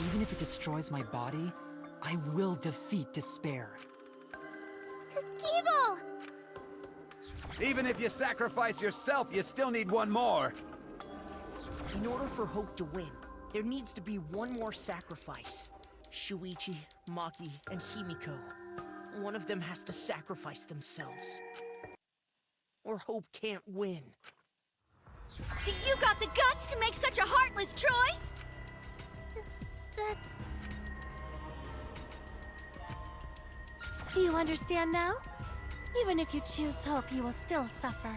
Even if it destroys my body, I will defeat despair. Kibo! Even if you sacrifice yourself, you still need one more. In order for Hope to win, there needs to be one more sacrifice. Shuichi, Maki, and Himiko. One of them has to sacrifice themselves. Or Hope can't win. Do you got the guts to make such a heartless choice? That's... Do you understand now? Even if you choose hope, you will still suffer.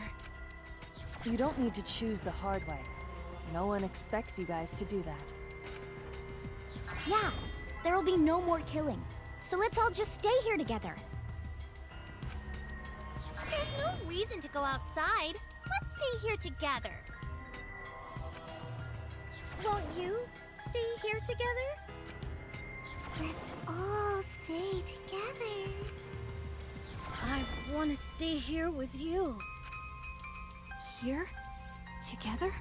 You don't need to choose the hard way. No one expects you guys to do that. Yeah, there will be no more killing. So let's all just stay here together. There's no reason to go outside. Let's stay here together. Won't you stay here together? Let's all stay together. I want to stay here with you. Here? Together?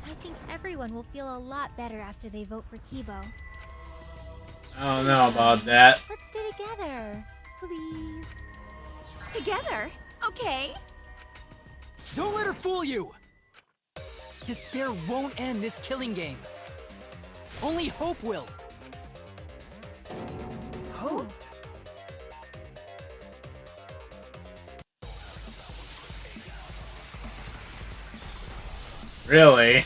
I think everyone will feel a lot better after they vote for Kibo. I don't know about that. Let's stay together, please. Together? Okay. Don't let her fool you! Despair won't end this killing game. Only hope will. Hope? Really?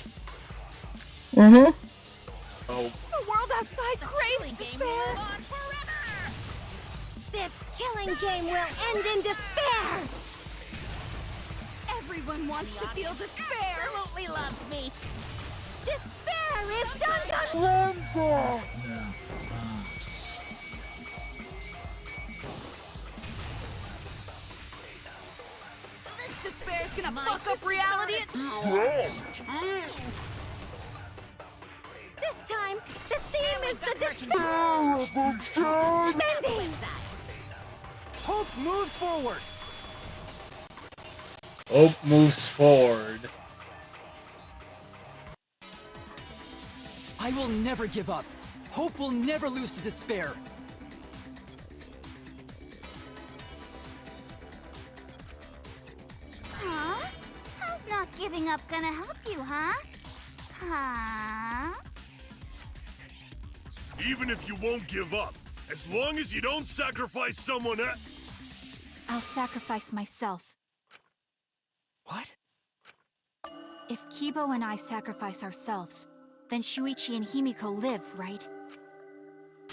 Mm-hmm. Oh. The world outside craves despair. This killing game will end in despair! Everyone wants to feel despair. Absolutely loves me. Despair is Danganrompa! This despair is gonna fuck up reality. This time, the theme is the despair! Bending! Hope moves forward! Hope moves forward. I will never give up. Hope will never lose to despair. Huh? How's not giving up gonna help you, huh? Huh? Even if you won't give up, as long as you don't sacrifice someone else. I'll sacrifice myself. What? If Kibo and I sacrifice ourselves, then Shuichi and Himiko live, right?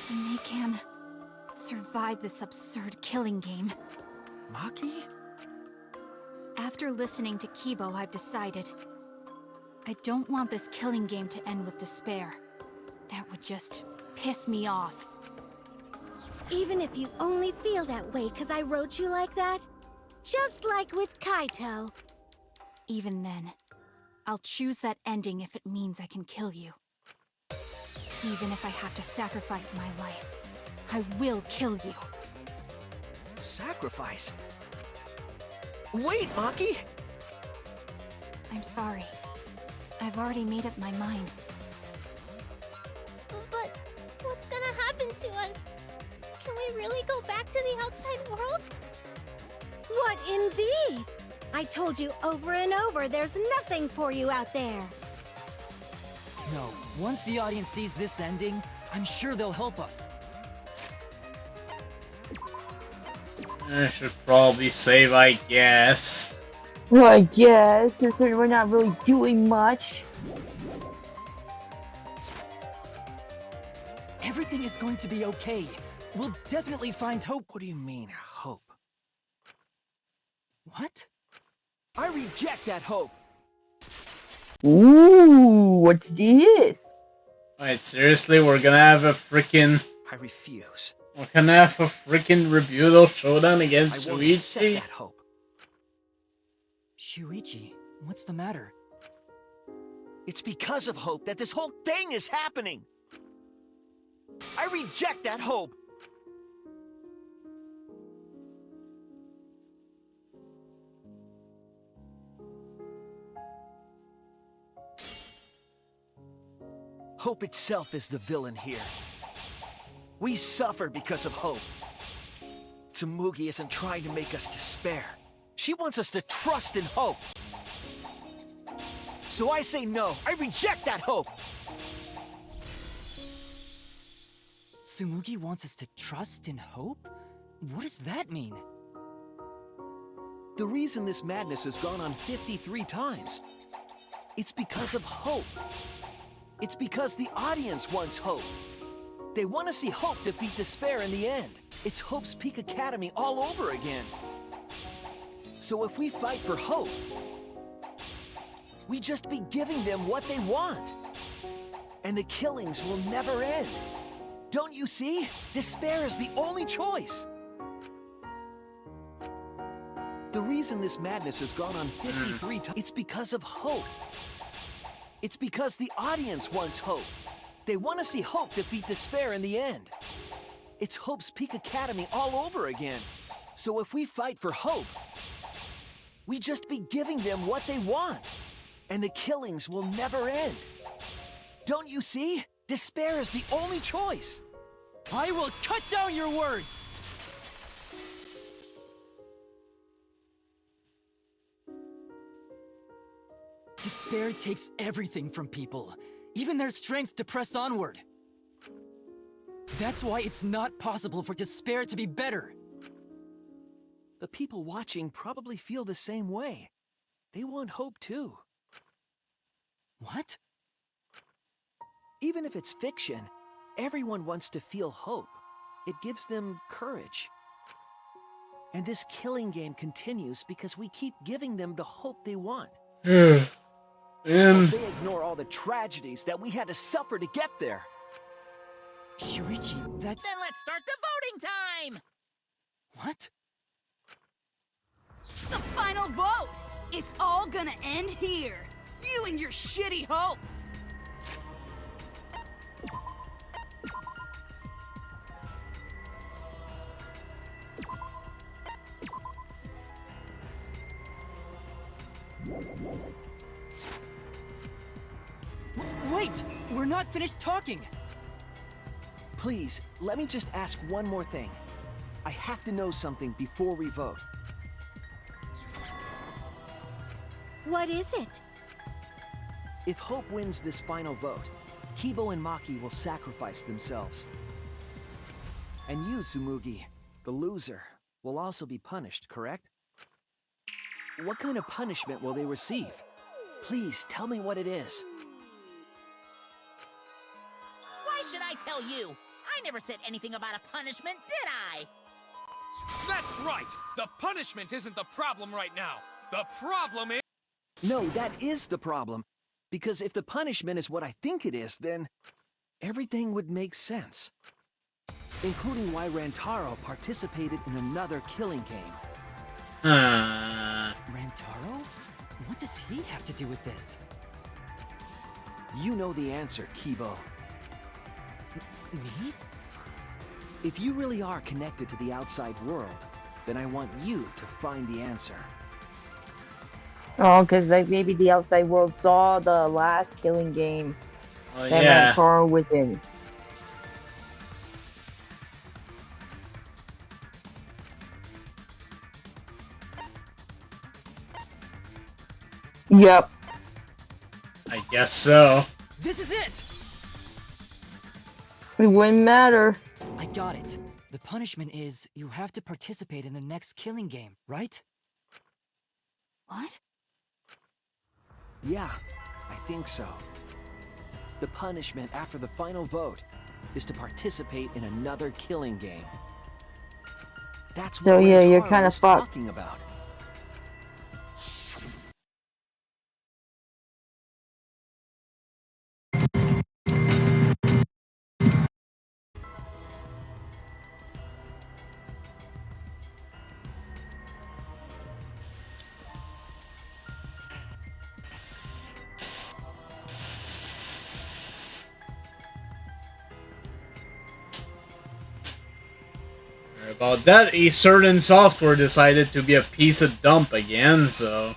And they can survive this absurd killing game. Maki? After listening to Kibo, I've decided I don't want this killing game to end with despair. That would just piss me off. Even if you only feel that way because I wrote you like that? Just like with Kaito. Even then, I'll choose that ending if it means I can kill you. Even if I have to sacrifice my life, I will kill you. Sacrifice? Wait, Maki! I'm sorry. I've already made up my mind. But what's gonna happen to us? Can we really go back to the outside world? What indeed? I told you over and over there's nothing for you out there. No, once the audience sees this ending, I'm sure they'll help us. I should probably save, I guess. Well, I guess, since we're not really doing much. Everything is going to be okay. We'll definitely find hope. What do you mean, hope? What? I reject that hope! Ooh, what's this? Wait, seriously? We're gonna have a freaking... I refuse. We're gonna have a freaking Rebutal showdown against I won't accept Shuichi? that hope. Shuichi, what's the matter? It's because of hope that this whole thing is happening! I reject that hope! Hope itself is the villain here. We suffer because of hope. Tsumugi isn't trying to make us despair. She wants us to trust in hope. So I say no. I reject that hope. Tsumugi wants us to trust in hope? What does that mean? The reason this madness has gone on 53 times, it's because of hope. It's because the audience wants hope. They want to see hope defeat despair in the end. It's Hope's Peak Academy all over again. So if we fight for hope, we just be giving them what they want. And the killings will never end. Don't you see? Despair is the only choice. The reason this madness has gone on 53 times, it's because of hope. It's because the audience wants hope. They want to see hope defeat despair in the end. It's Hope's Peak Academy all over again. So if we fight for Hope, we just be giving them what they want. And the killings will never end. Don't you see? Despair is the only choice. I will cut down your words! Despair takes everything from people, even their strength to press onward. That's why it's not possible for despair to be better. The people watching probably feel the same way. They want hope too. What? Even if it's fiction, everyone wants to feel hope. It gives them courage. And this killing game continues because we keep giving them the hope they want. But they ignore all the tragedies that we had to suffer to get there. Shuichi, that's... Then let's start the voting time! What? The final vote! It's all gonna end here! You and your shitty hope! Wait! We're not finished talking! Please, let me just ask one more thing. I have to know something before we vote. What is it? If Hope wins this final vote, Kibo and Maki will sacrifice themselves. And you, Tsumugi, the loser, will also be punished, correct? What kind of punishment will they receive? Please, tell me what it is. Why should I tell you? I never said anything about a punishment, did I? That's right! The punishment isn't the problem right now. The problem is... No, that is the problem. Because if the punishment is what I think it is, then everything would make sense. Including why Rantaro participated in another killing game. Rantaro? What does he have to do with this? You know the answer, Kibo. Me? If you really are connected to the outside world, then I want you to find the answer. Oh, because like maybe the outside world saw the last killing game that yeah. Rantaro was in. Yep. I guess so. This is it! It wouldn't matter. I got it. The punishment is you have to participate in the next killing game, right? What? Yeah, I think so. The punishment after the final vote is to participate in another killing game. That's what So yeah, you're Rantaro kind of was fucked. talking about. About that, a certain software decided to be a piece of dump again, so...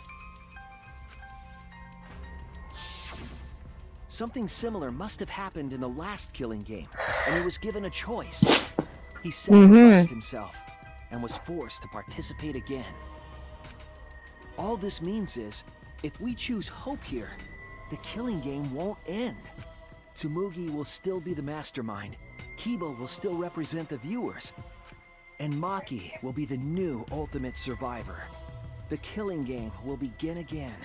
Something similar must have happened in the last killing game, and he was given a choice. He sacrificed himself, and was forced to participate again. All this means is, if we choose Hope here, the killing game won't end. Tsumugi will still be the mastermind, Kibo will still represent the viewers, and Maki will be the new ultimate survivor. The killing game will begin again.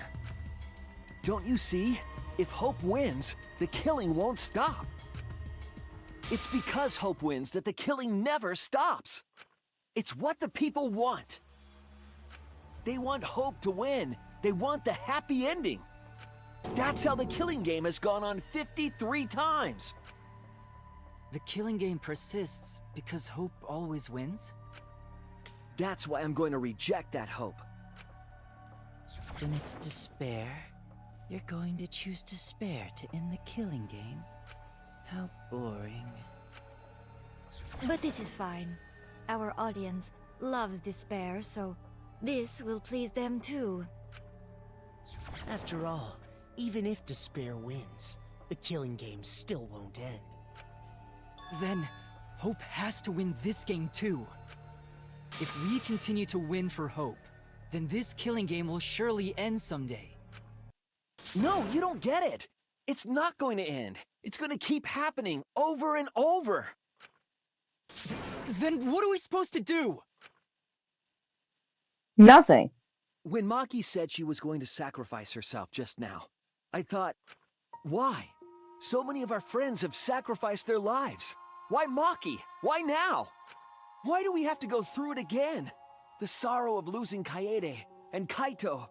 Don't you see? If Hope wins, the killing won't stop. It's because Hope wins that the killing never stops. It's what the people want. They want Hope to win. They want the happy ending. That's how the killing game has gone on 53 times. The killing game persists because Hope always wins? That's why I'm going to reject that hope. Then it's despair? You're going to choose despair to end the killing game? How boring. But this is fine. Our audience loves despair, so this will please them too. After all, even if despair wins, the killing game still won't end. Then, Hope has to win this game too. If we continue to win for Hope, then this killing game will surely end someday. No, you don't get it. It's not going to end. It's going to keep happening over and over. Then what are we supposed to do? Nothing. When Maki said she was going to sacrifice herself just now, I thought, why? So many of our friends have sacrificed their lives. Why Maki? Why now? Why do we have to go through it again? The sorrow of losing Kaede and Kaito.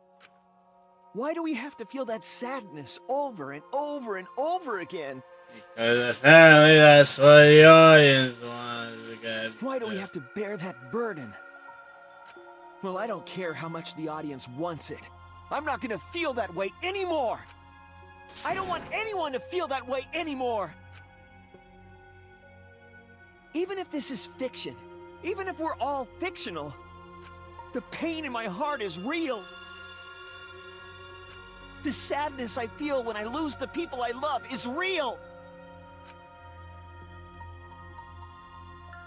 Why do we have to feel that sadness over and over and over again? Because apparently that's what the audience wants again. Why do we have to bear that burden? Well, I don't care how much the audience wants it. I'm not gonna feel that way anymore! I don't want anyone to feel that way anymore! Even if this is fiction, even if we're all fictional, the pain in my heart is real. The sadness I feel when I lose the people I love is real.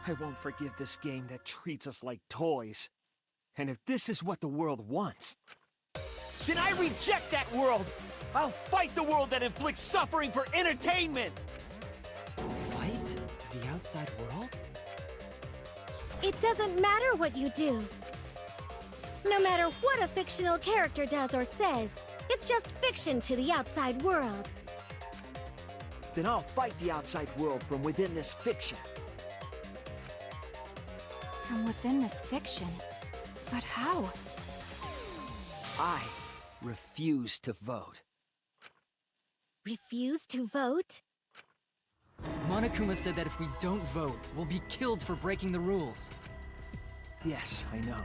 I won't forgive this game that treats us like toys. And if this is what the world wants, then I reject that world! I'll fight the world that inflicts suffering for entertainment! Fight the outside world? It doesn't matter what you do. No matter what a fictional character does or says, it's just fiction to the outside world. Then I'll fight the outside world from within this fiction. From within this fiction? But how? I refuse to vote. Refuse to vote? Monokuma said that if we don't vote, we'll be killed for breaking the rules. Yes, I know.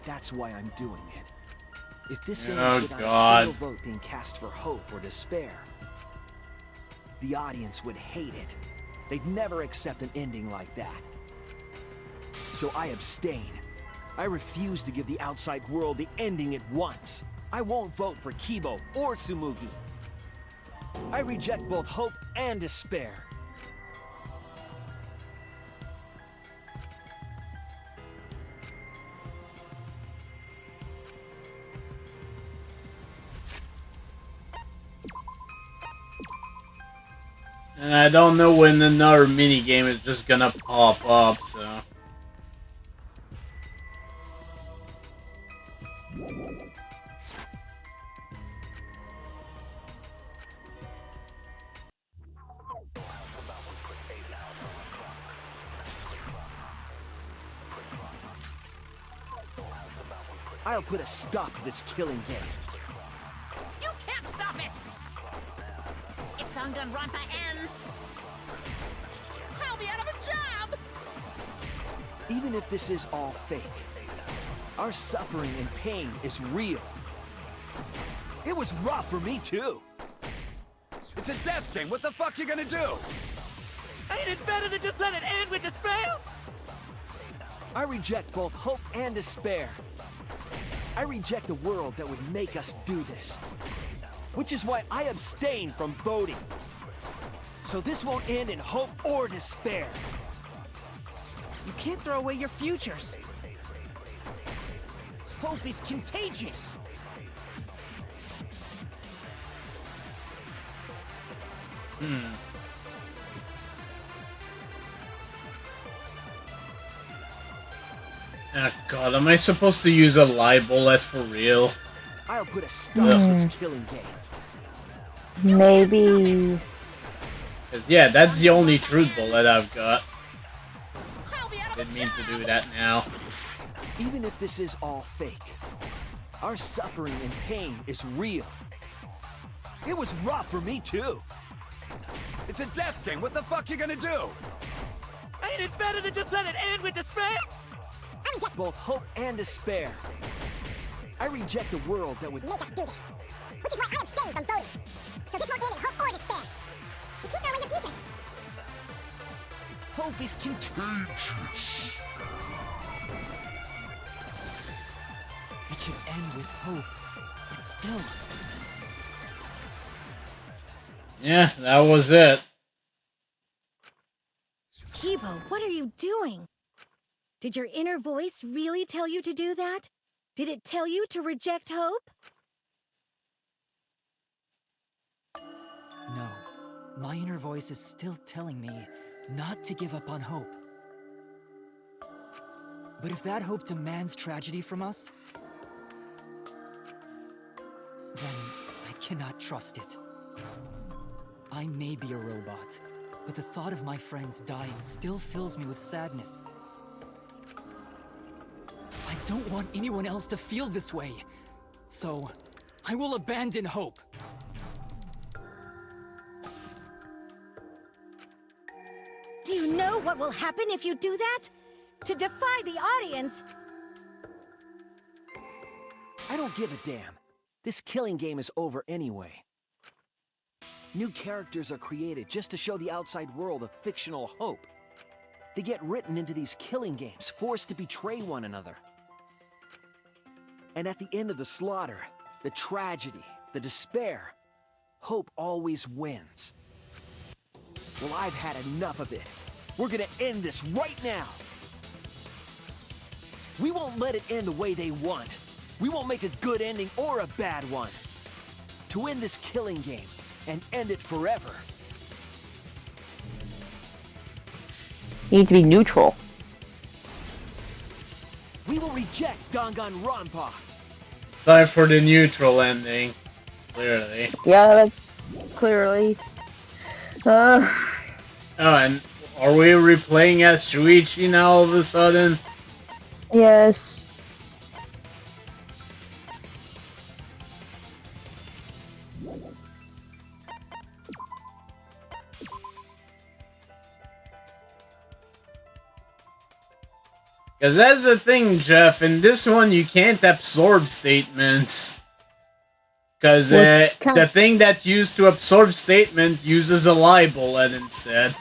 That's why I'm doing it. If this Oh, ends without God. a single vote being cast for hope or despair, the audience would hate it. They'd never accept an ending like that. So I abstain. I refuse to give the outside world the ending it wants. I won't vote for Kibo or Tsumugi. I reject both hope and despair. And I don't know when another minigame is just gonna pop up, so... I'll put a stop to this killing game. You can't stop it! If Danganronpa ends, I'll be out of a job! Even if this is all fake, our suffering and pain is real. It was rough for me too. It's a death game. What the fuck you gonna do? Ain't it better to just let it end with despair? I reject both hope and despair. I reject a world that would make us do this. Which is why I abstain from voting. So this won't end in hope or despair. You can't throw away your futures. Hope is contagious. Oh god, am I supposed to use a live bullet for real? I'll put a stop to this killing game. Maybe. 'Cause, yeah, that's the only truth bullet I've got. Didn't mean to do that now. Even if this is all fake, our suffering and pain is real. It was rough for me too. It's a death game. What the fuck you gonna do? Ain't it better to just let it end with despair? I reject both hope and despair. I reject a world that would Make us do this. Which is why I abstain from voting. So this won't end in hope or despair. You keep throwing away your futures. Hope is contagious. It should end with hope, but still. Yeah, that was it. Kibo, what are you doing? Did your inner voice really tell you to do that? Did it tell you to reject hope? No. My inner voice is still telling me not to give up on hope. But if that hope demands tragedy from us, then I cannot trust it. I may be a robot, but the thought of my friends dying still fills me with sadness. I don't want anyone else to feel this way, so I will abandon hope. Do you know what will happen if you do that? To defy the audience! I don't give a damn. This killing game is over anyway. New characters are created just to show the outside world a fictional hope. They get written into these killing games, forced to betray one another. And at the end of the slaughter, the tragedy, the despair, hope always wins. Well, I've had enough of it. We're gonna end this right now. We won't let it end the way they want. We won't make a good ending or a bad one. To end this killing game and end it forever. Need to be neutral. We will reject Danganronpa. It's time for the neutral ending. Clearly. Yeah, clearly. Oh, and are we replaying as Shuichi now all of a sudden? Yes. Because that's the thing, Jeff. In this one, you can't absorb statements. Because the thing that's used to absorb statement uses a lie bullet instead.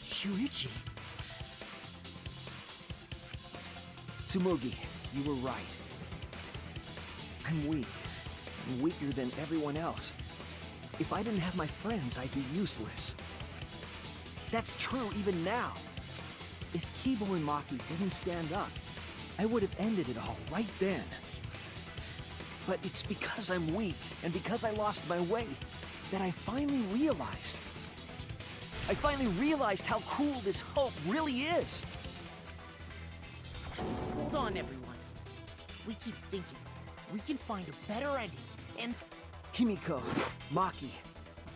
Shuichi. Tsumugi, you were right. I'm weak. I'm weaker than everyone else. If I didn't have my friends, I'd be useless. That's true even now. If Kibo and Maki didn't stand up, I would have ended it all right then. But it's because I'm weak, and because I lost my way, that I finally realized. I finally realized how cool this hope really is. Hold on, everyone. If we keep thinking, we can find a better ending, and... Himiko, Maki,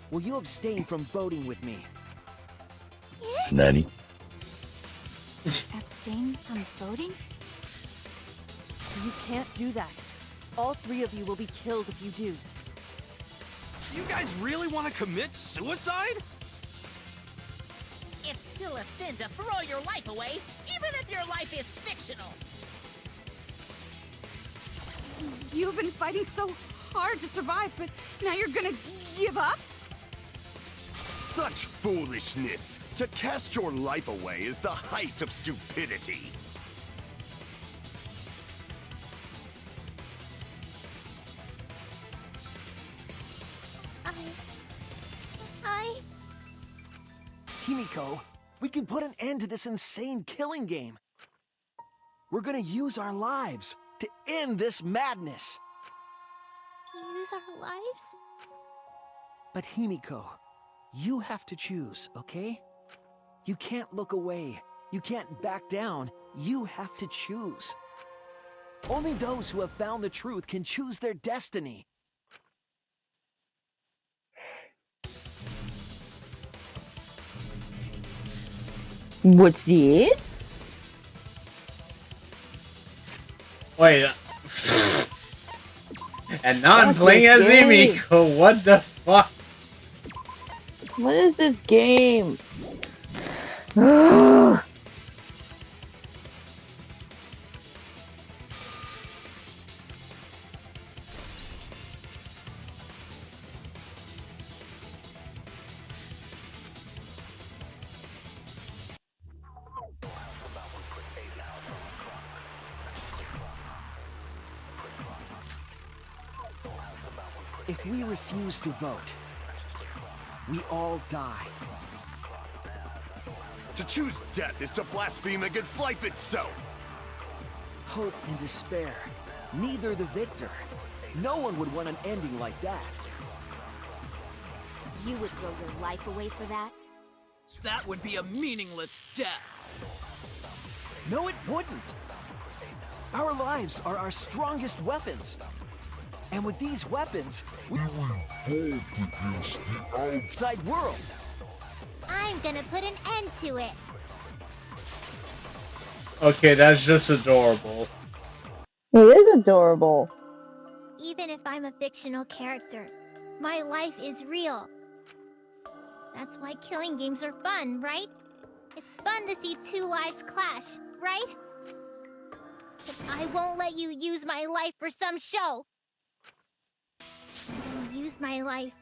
will you abstain from voting with me? Nani? Abstain from voting? You can't do that. All three of you will be killed if you do. You guys really want to commit suicide? It's still a sin to throw your life away, even if your life is fictional. You've been fighting so hard to survive, but now you're gonna give up? Such foolishness! To cast your life away is the height of stupidity. Himiko, we can put an end to this insane killing game. We're gonna use our lives to end this madness. Use our lives? But Himiko, you have to choose, okay? You can't look away. You can't back down. You have to choose. Only those who have found the truth can choose their destiny. What's this? Wait. And now I'm playing as Himiko. What the fuck? What is this game? If we refuse to vote, we all die. To choose death is to blaspheme against life itself! Hope and despair, neither the victor. No one would want an ending like that. You would throw your life away for that? That would be a meaningless death. No, it wouldn't. Our lives are our strongest weapons. And with these weapons, we revolt against the outside world. I'm gonna put an end to it. Okay, that's just adorable. It is adorable. Even if I'm a fictional character, my life is real. That's why killing games are fun, right? It's fun to see two lives clash, right? But I won't let you use my life for some show. I'm gonna use my life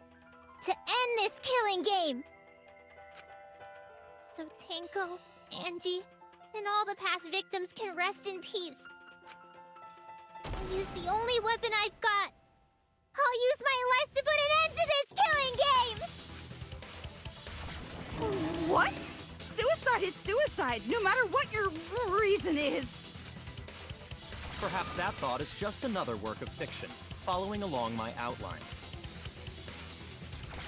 to end this killing game. So Tanko, Angie, and all the past victims can rest in peace. I'll use the only weapon I've got. I'll use my life to put an end to this killing game! What? Suicide is suicide, no matter what your reason is. Perhaps that thought is just another work of fiction, following along my outline.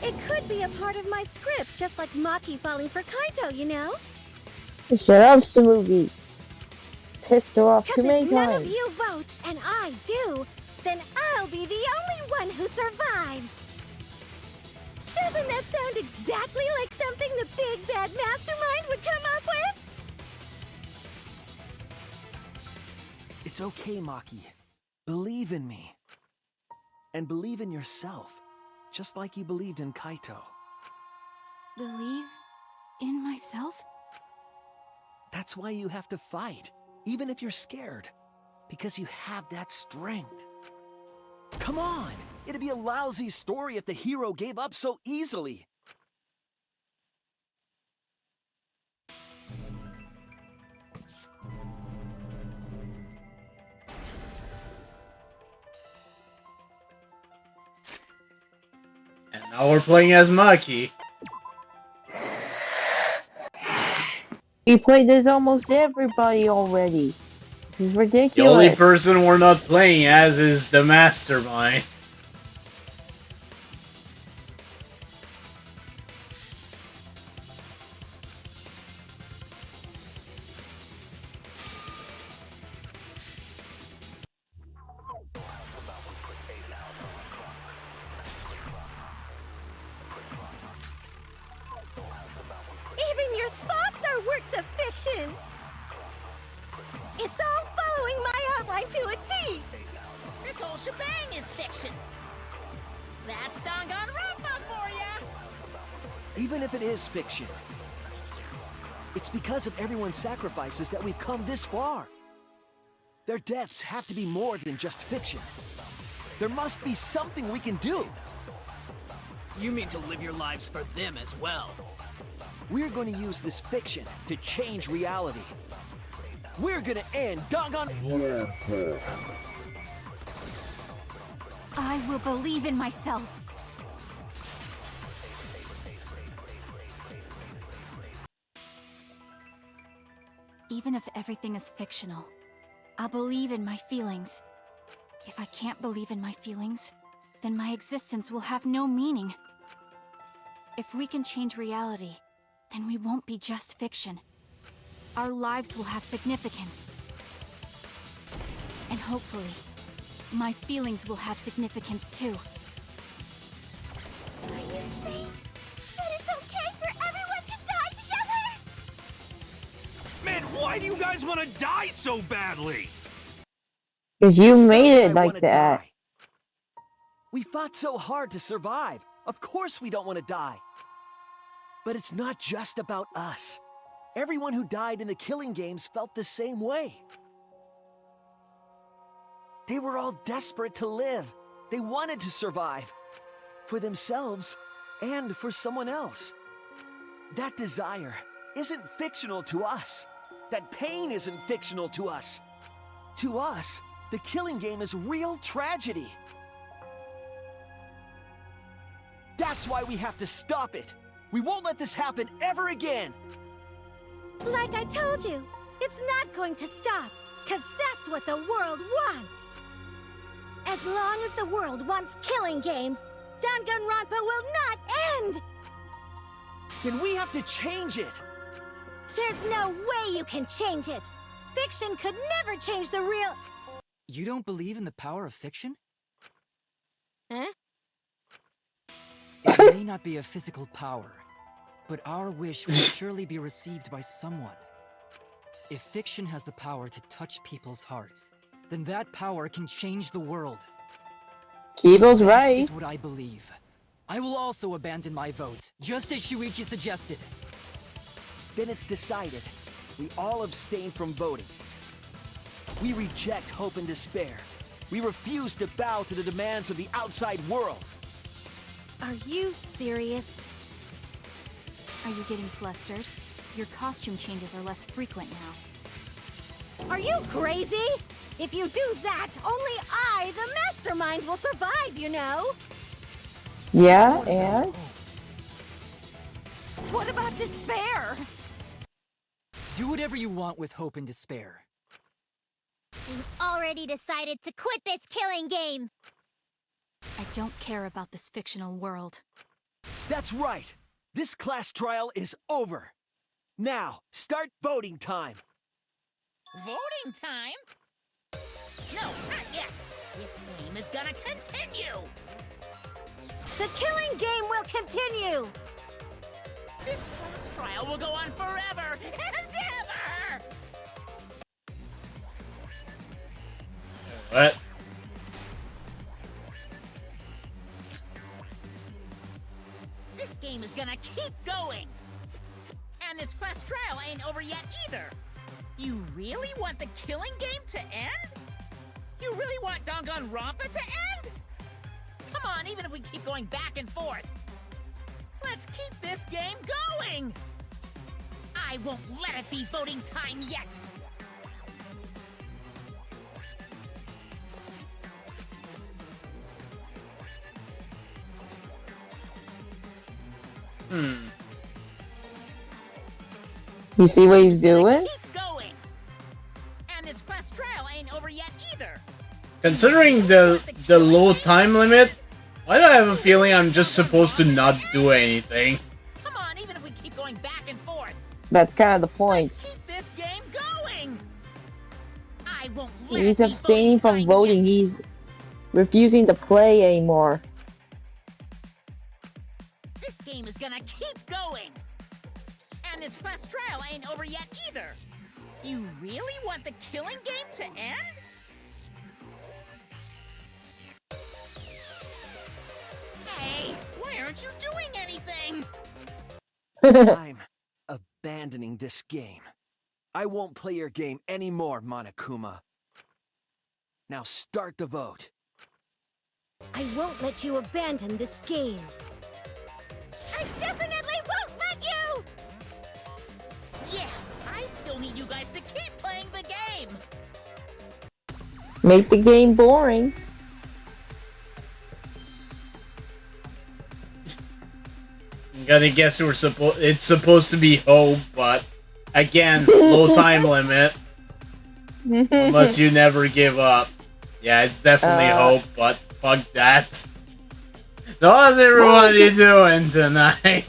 It could be a part of my script, just like Maki falling for Kaito, you know? Shut up, Tsumugi. Pissed her off too Because many if none of times. you vote, and I do, then I'll be the only one who survives. Doesn't that sound exactly like something the big bad mastermind would come up with? It's okay, Maki. Believe in me. And believe in yourself, just like you believed in Kaito. Believe in myself? That's why you have to fight, even if you're scared. Because you have that strength. Come on! It'd be a lousy story if the hero gave up so easily. And now we're playing as Maki. We played as almost everybody already. This is ridiculous. The only person we're not playing as is the mastermind. Even your thoughts are works of fiction! It's all following my outline to a T! This whole shebang is fiction. That's Danganrompa for ya! Even if it is fiction, it's because of everyone's sacrifices that we've come this far. Their deaths have to be more than just fiction. There must be something we can do. You mean to live your lives for them as well? We're going to use this fiction to change reality. We're going to end Danganrompa. I will believe in myself. Even if everything is fictional, I'll believe in my feelings. If I can't believe in my feelings, then my existence will have no meaning. If we can change reality, then we won't be just fiction. Our lives will have significance. And hopefully, my feelings will have significance too. Are you saying that it's okay for everyone to die together? Man, why do you guys want to die so badly? Because you It's made not it that I like wanna that. die. We fought so hard to survive. Of course we don't want to die. But it's not just about us. Everyone who died in the killing games felt the same way. They were all desperate to live. They wanted to survive. For themselves and for someone else. That desire isn't fictional to us. That pain isn't fictional to us. To us, the killing game is real tragedy. That's why we have to stop it. We won't let this happen ever again. Like I told you, it's not going to stop, because that's what the world wants. As long as the world wants killing games, Danganronpa will not end! Then we have to change it. There's no way you can change it. Fiction could never change the real... You don't believe in the power of fiction? Huh? It may not be a physical power, but our wish will surely be received by someone. If fiction has the power to touch people's hearts, then that power can change the world. Kibo's That right. is what I believe. I will also abandon my vote, just as Shuichi suggested. Then it's decided. We all abstain from voting. We reject hope and despair. We refuse to bow to the demands of the outside world. Are you serious? Are you getting flustered? Your costume changes are less frequent now. Are you crazy? If you do that, only I, the mastermind, will survive, you know? Yeah, and? What about despair? Do whatever you want with hope and despair. We've already decided to quit this killing game. I don't care about this fictional world. That's right! This class trial is over! Now, start voting time! Voting time? No, not yet. This game is gonna continue. The killing game will continue! This class trial will go on forever and ever! What? This game is gonna keep going! And this class trial ain't over yet either! You really want the killing game to end? You really want Danganronpa to end? Come on, even if we keep going back and forth! Let's keep this game going! I won't let it be voting time yet! You see what he's doing? Keep going! And this class trial ain't over yet either! Considering the low time limit, why do I have a feeling I'm just supposed to not do anything? Come on, even if we keep going back and forth! That's kind of the point. Keep this game going! I won't let He's it be abstaining from voting. He's refusing to play anymore. This game is gonna keep going! And this class trial ain't over yet either! You really want the killing game to end? Hey, why aren't you doing anything? I'm abandoning this game. I won't play your game anymore, Monokuma. Now start the vote. I won't let you abandon this game. I definitely won't let you! Yeah, I still need you guys to keep playing the game! Make the game boring. I'm gonna guess it's supposed to be hope, but again, low time limit. Unless you never give up. Yeah, it's definitely hope, but fuck that. So how's everybody doing tonight?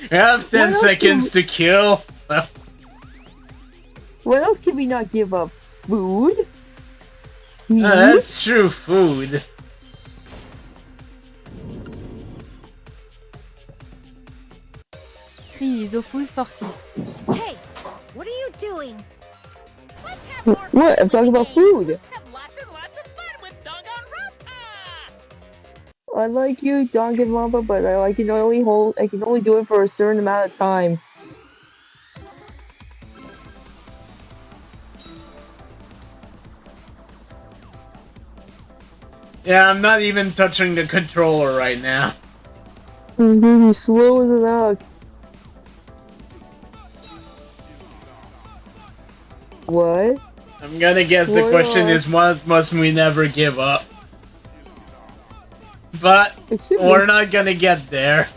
We have 10 seconds to kill. So. What else can we not give up? Food? That's true, food. Schizoful Fortist. Hey, what are you doing? What? I'm talking about food. I like you, Danganronpa, but I can only do it for a certain amount of time. Yeah, I'm not even touching the controller right now. You're slow as an ox. What? I'm gonna guess the question is, what must we never give up? But It should we're be. not gonna get there.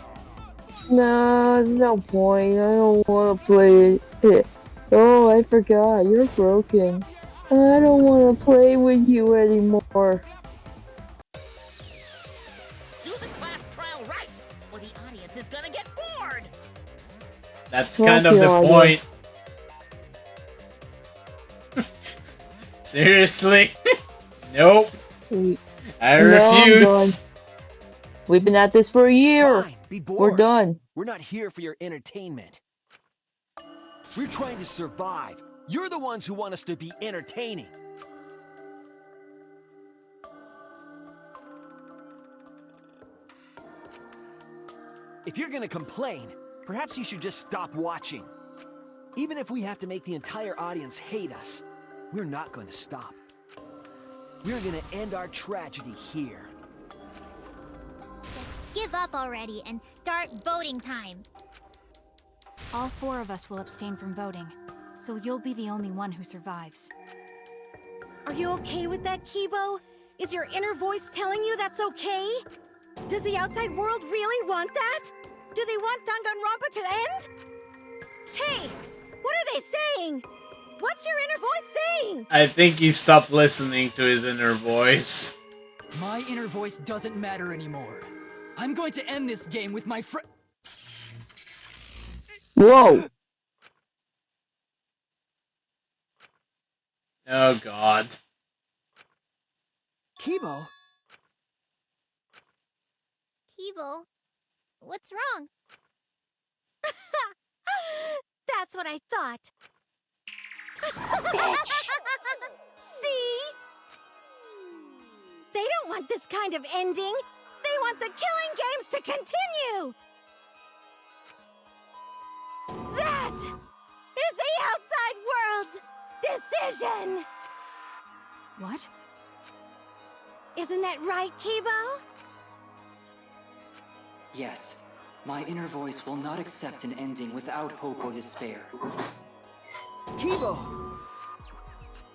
No, there's no point. I don't want to play it. Oh, I forgot. You're broken. I don't want to play with you anymore. Do the class trial right, or the audience is gonna get bored. That's Fuck kind of the your point. Seriously? Nope. I No, I'm refuse. done. We've been at this for a year. Fine, be We're bored. done. We're not here for your entertainment. We're trying to survive. You're the ones who want us to be entertaining. If you're gonna complain, perhaps you should just stop watching. Even if we have to make the entire audience hate us, we're not gonna stop. We're gonna end our tragedy here. Give up already and start voting time. All 4 of us will abstain from voting, so you'll be the only one who survives. Are you okay with that, Kibo? Is your inner voice telling you that's okay? Does the outside world really want that? Do they want Danganronpa to end? Hey, what are they saying? What's your inner voice saying? I think he stopped listening to his inner voice. My inner voice doesn't matter anymore. I'm going to end this game with my friend. Whoa! Oh god. Kibo? Kibo, what's wrong? That's what I thought. See? They don't want this kind of ending. They want the killing games to continue. That is the outside world's decision. What? Isn't that right, Kibo? Yes. My inner voice will not accept an ending without hope or despair. Kibo!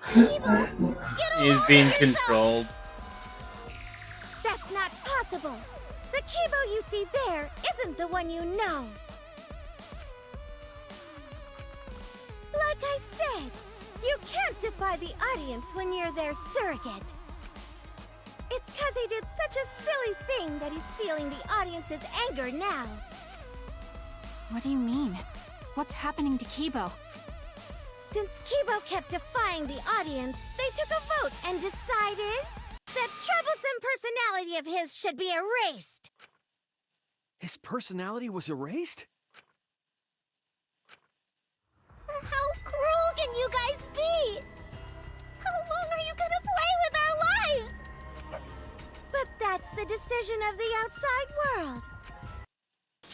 Kibo, get He's over being yourself. controlled. That's not possible. The Kibo you see there isn't the one you know. Like I said, you can't defy the audience when you're their surrogate. It's because he did such a silly thing that he's feeling the audience's anger now. What do you mean? What's happening to Kibo? Since Kibo kept defying the audience, they took a vote and decided that troublesome personality of his should be erased. His personality was erased? How cruel can you guys be? How long are you gonna play with our lives? But that's the decision of the outside world.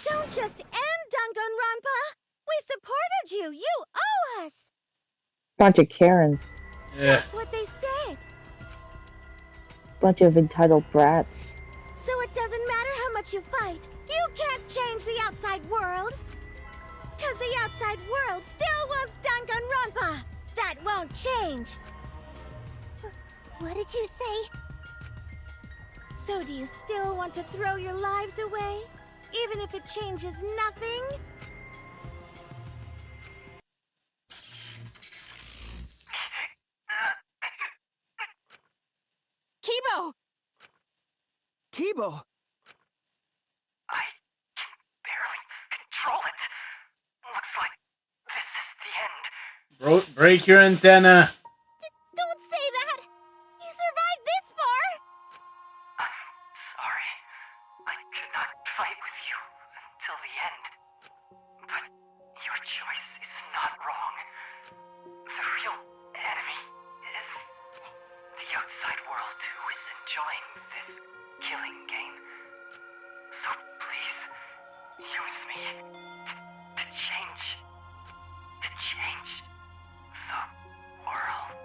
Don't just end Danganronpa! We supported you! You owe us! Bunch of Karens. Yeah. That's what they said. Bunch of entitled brats. So it doesn't matter how much you fight, you can't change the outside world. Cause the outside world still wants Danganronpa! That won't change! What did you say? So do you still want to throw your lives away? Even if it changes nothing? Kibo! Kibo! I can barely control it. Looks like this is the end. Break your antenna. Don't say that! You survived this far! I'm sorry. I could not fight with you until the end. But your choice is not wrong. The real enemy is the outside world who is enjoying this killing game. So please, use me to change the world.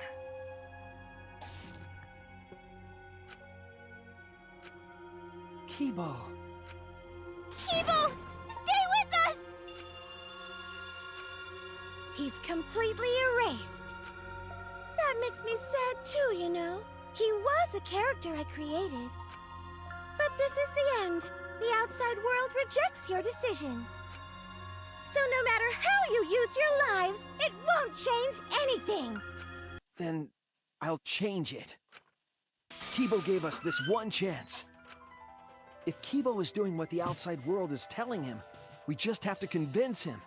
Kibo. Kibo! Stay with us! He's completely erased. That makes me sad too, you know. He was a character I created. But This is the end. The outside world rejects your decision. So no matter how you use your lives, it won't change anything. Then I'll change it. Kibo gave us this one chance. If Kibo is doing what the outside world is telling him, we just have to convince him.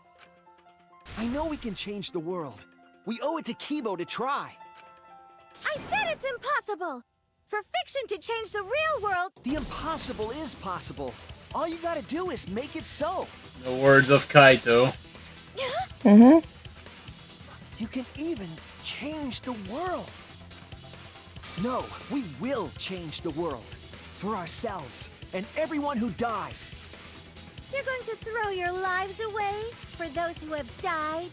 I know we can change the world. We owe it to Kibo to try. I said it's impossible! For fiction to change the real world... The impossible is possible. All you gotta do is make it so. The words of Kaito. Mm-hmm. You can even change the world. No, we will change the world. For ourselves and everyone who died. You're going to throw your lives away for those who have died?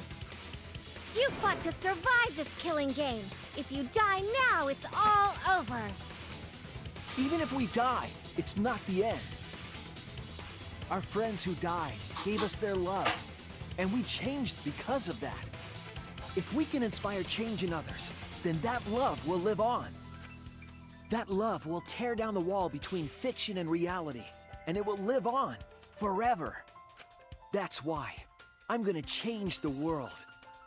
You fought to survive this killing game. If you die now, it's all over. Even if we die, it's not the end. Our friends who died gave us their love, and we changed because of that. If we can inspire change in others, then that love will live on. That love will tear down the wall between fiction and reality, and it will live on forever. That's why I'm gonna change the world.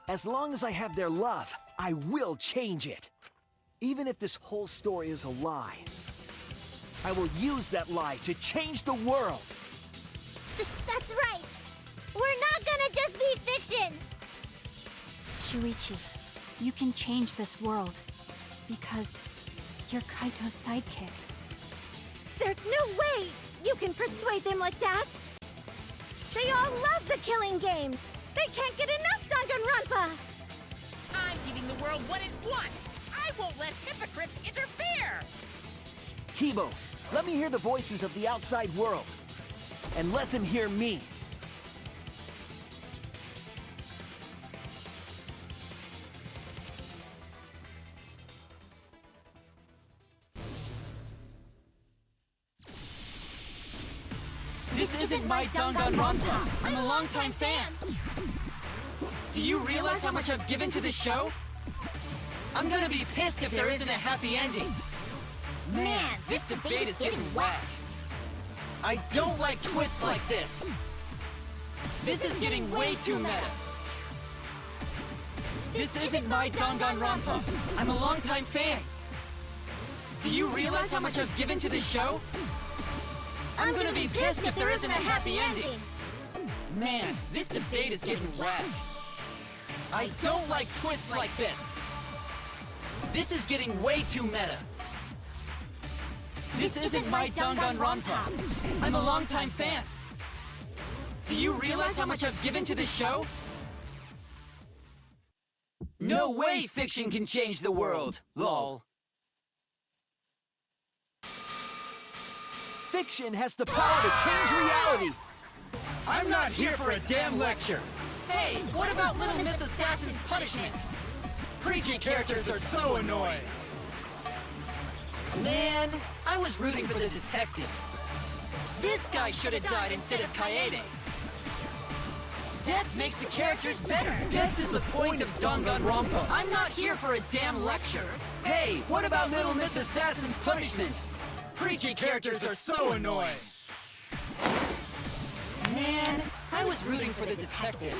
As long as I have their love, I will change it. Even if this whole story is a lie, I will use that lie to change the world. That's right. We're not gonna just be fiction. Shuichi, you can change this world. Because you're Kaito's sidekick. There's no way you can persuade them like that. They all love the killing games. They can't get enough Danganronpa. I'm giving the world what it wants. I won't let hypocrites interfere. Kibo, let me hear the voices of the outside world. And let them hear me. This isn't my Danganronpa. I'm a longtime fan. Do you realize how much I've given to this show? I'm gonna be pissed if there isn't a happy ending. Man, this debate is getting whack. I don't like twists like this. This is getting way too meta. This isn't my Danganronpa. I'm a longtime fan. Do you realize how much I've given to this show? I'm gonna be pissed if there isn't a happy ending. Man, this debate is getting whack. I don't like twists like this. This is getting way too meta. This isn't my Danganronpa. I'm a longtime fan. Do you realize how much I've given to this show? No way fiction can change the world, lol. Fiction has the power to change reality. I'm not here for a damn lecture. Hey, what about Little Miss Assassin's punishment? Preachy characters are so annoying. Man, I was rooting for the detective. This guy should have died instead of Kaede. Death makes the characters better. Death is the point of Danganronpa. I'm not here for a damn lecture. Hey, what about Little Miss Assassin's punishment? Preachy characters are so annoying. Man, I was rooting for the detective.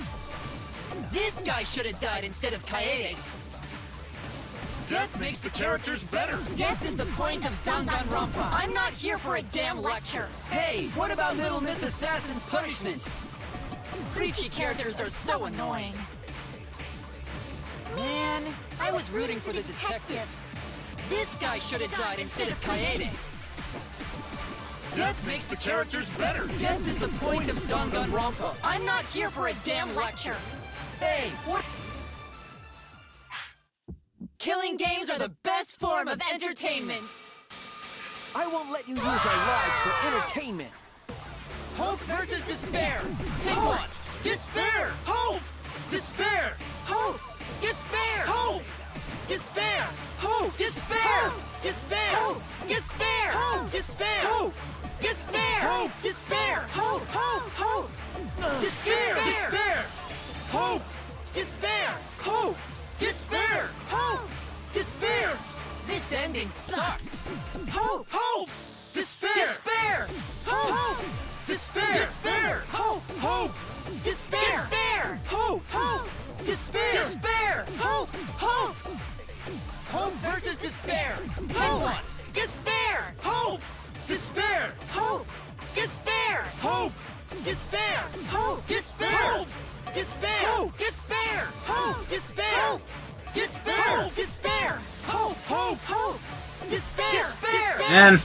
This guy should have died instead of Kaede. Death makes the characters better. Death is the point of Danganronpa. I'm not here for a damn lecture. Hey, what about Little Miss Assassin's punishment? Preachy characters are so annoying. Man, I was rooting for the detective. This guy should have died instead of Kaede. Death makes the characters better. Death is the point of Danganronpa. I'm not here for a damn lecture. Hey, what? Killing games are the best form of entertainment. I won't let you use our lives for entertainment. Hope versus despair. Pick one. Despair. Hope. Despair. Hope. Despair. Hope. Despair. Hope. Despair. Despair. Hope. Despair. Hope. Despair. Hope. Despair. Hope. Despair. Hope. Hope. Hope. Despair. Despair. Hope. Despair. Hope. Despair. Hope. Despair. This ending sucks. Hope. Hope. Despair. Despair. versus despair. Hope. Despair. Hope. Despair. Hope. Despair. Hope. Despair. Hope. Despair. Hope. Despair. Hope. Despair. Hope. Despair. Despair. Despair. Hope. Hope. Hope. Despair. Despair. Man.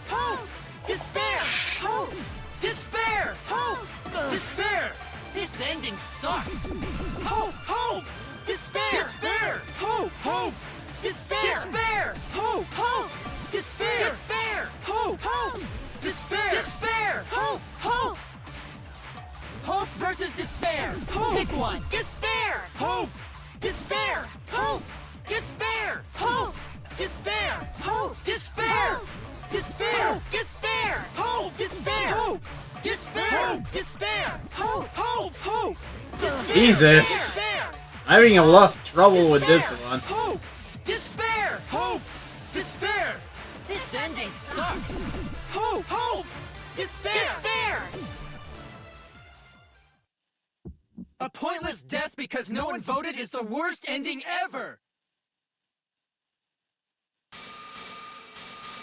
Hope. Despair. Hope. Despair. Hope. Despair. This ending sucks. Hope. Hope. Despair. Despair. Hope. Hope. Despair. Despair. Hope. Hope. Despair. Despair. Hope. Hope. Despair. Despair. Hope. Hope. Hope versus despair. Hope. Pick one. Despair. Hope. Despair. Hope. Despair. Hope. Despair. Hope. Despair. Despair. Despair. Hope. Despair. Hope. Despair. Despair. Hope. Hope. Hope. Despair. Jesus. I'm having a lot of trouble with this one. Hope. Despair. Hope. Despair. This ending sucks. Hope. Hope. Despair. Despair. A pointless death because no one voted is the worst ending ever!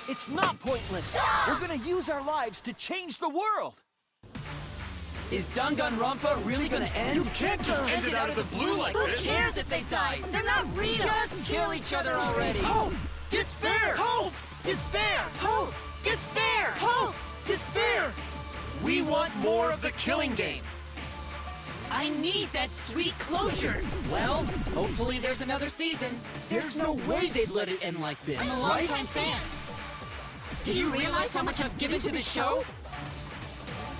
It's not pointless. We're gonna use our lives to change the world. Is Danganronpa really gonna end? You can't just end it out of the blue like this! Who cares if they die? They're not real! Just kill each other already! Hope! Despair! Hope! Despair! Hope! Despair! Hope! Despair! We want more of the killing game! I need that sweet closure! Well, hopefully there's another season. There's no way they'd let it end like this, I'm a longtime fan. Do you realize how much I've given to the show?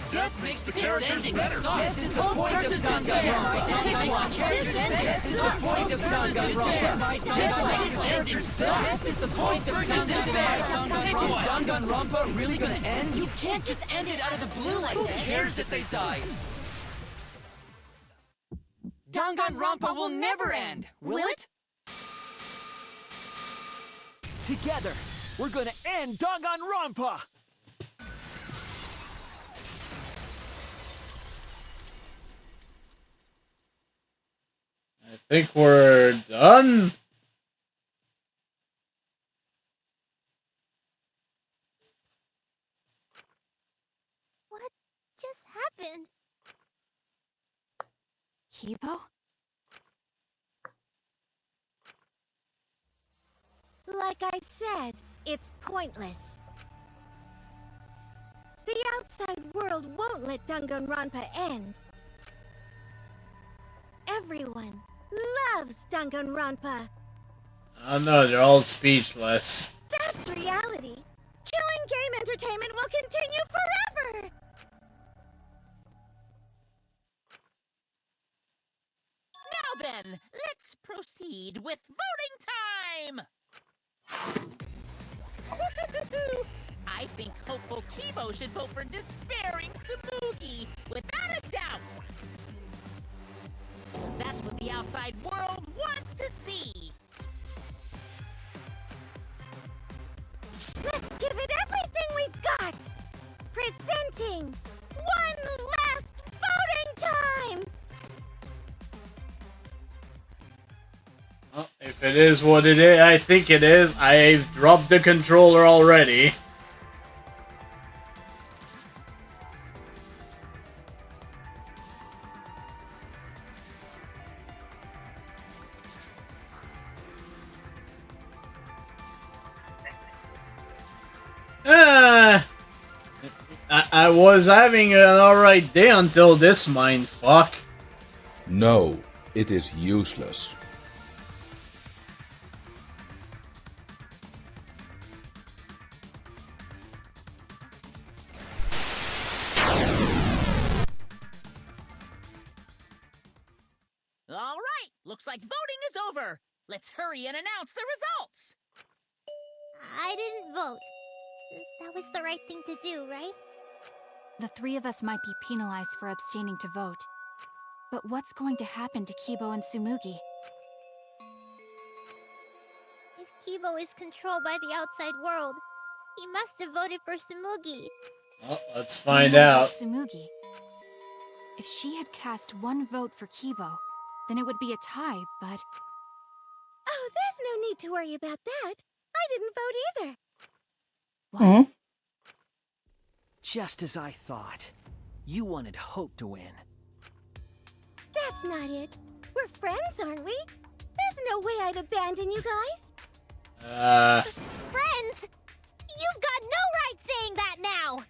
Death makes the characters better. This is the point of Danganronpa. This is the point of Danganronpa. Death makes the characters suck. This is the point of Danganronpa. Is Danganronpa really gonna end? You can't just end it out of the blue like this. Who cares if they die? Danganronpa will never end, will it? Together, we're gonna end Danganronpa! I think we're done. What just happened? Kibo? Like I said, it's pointless. The outside world won't let Danganronpa end. Everyone loves Danganronpa. Oh no, they're all speechless. That's reality. Killing game entertainment will continue forever! Now then, let's proceed with voting time! I think hopeful Kibo should vote for despairing Tsumugi, without a doubt! Because that's what the outside world wants to see! Let's give it everything we've got! Presenting one last voting time! Well, if it is what it is, I think it is. I've dropped the controller already. I was having an alright day until this mindfuck. No, it is useless. Alright, looks like voting is over! Let's hurry and announce the results! I didn't vote. That was the right thing to do, right? The three of us might be penalized for abstaining to vote. But what's going to happen to Kibo and Tsumugi? If Kibo is controlled by the outside world, he must have voted for Tsumugi. Well, let's find out. Tsumugi. If she had cast one vote for Kibo, then it would be a tie, but... Oh, there's no need to worry about that. I didn't vote either. What? Just as I thought. You wanted Hope to win. That's not it. We're friends, aren't we? There's no way I'd abandon you guys. Friends? You've got no right saying that now!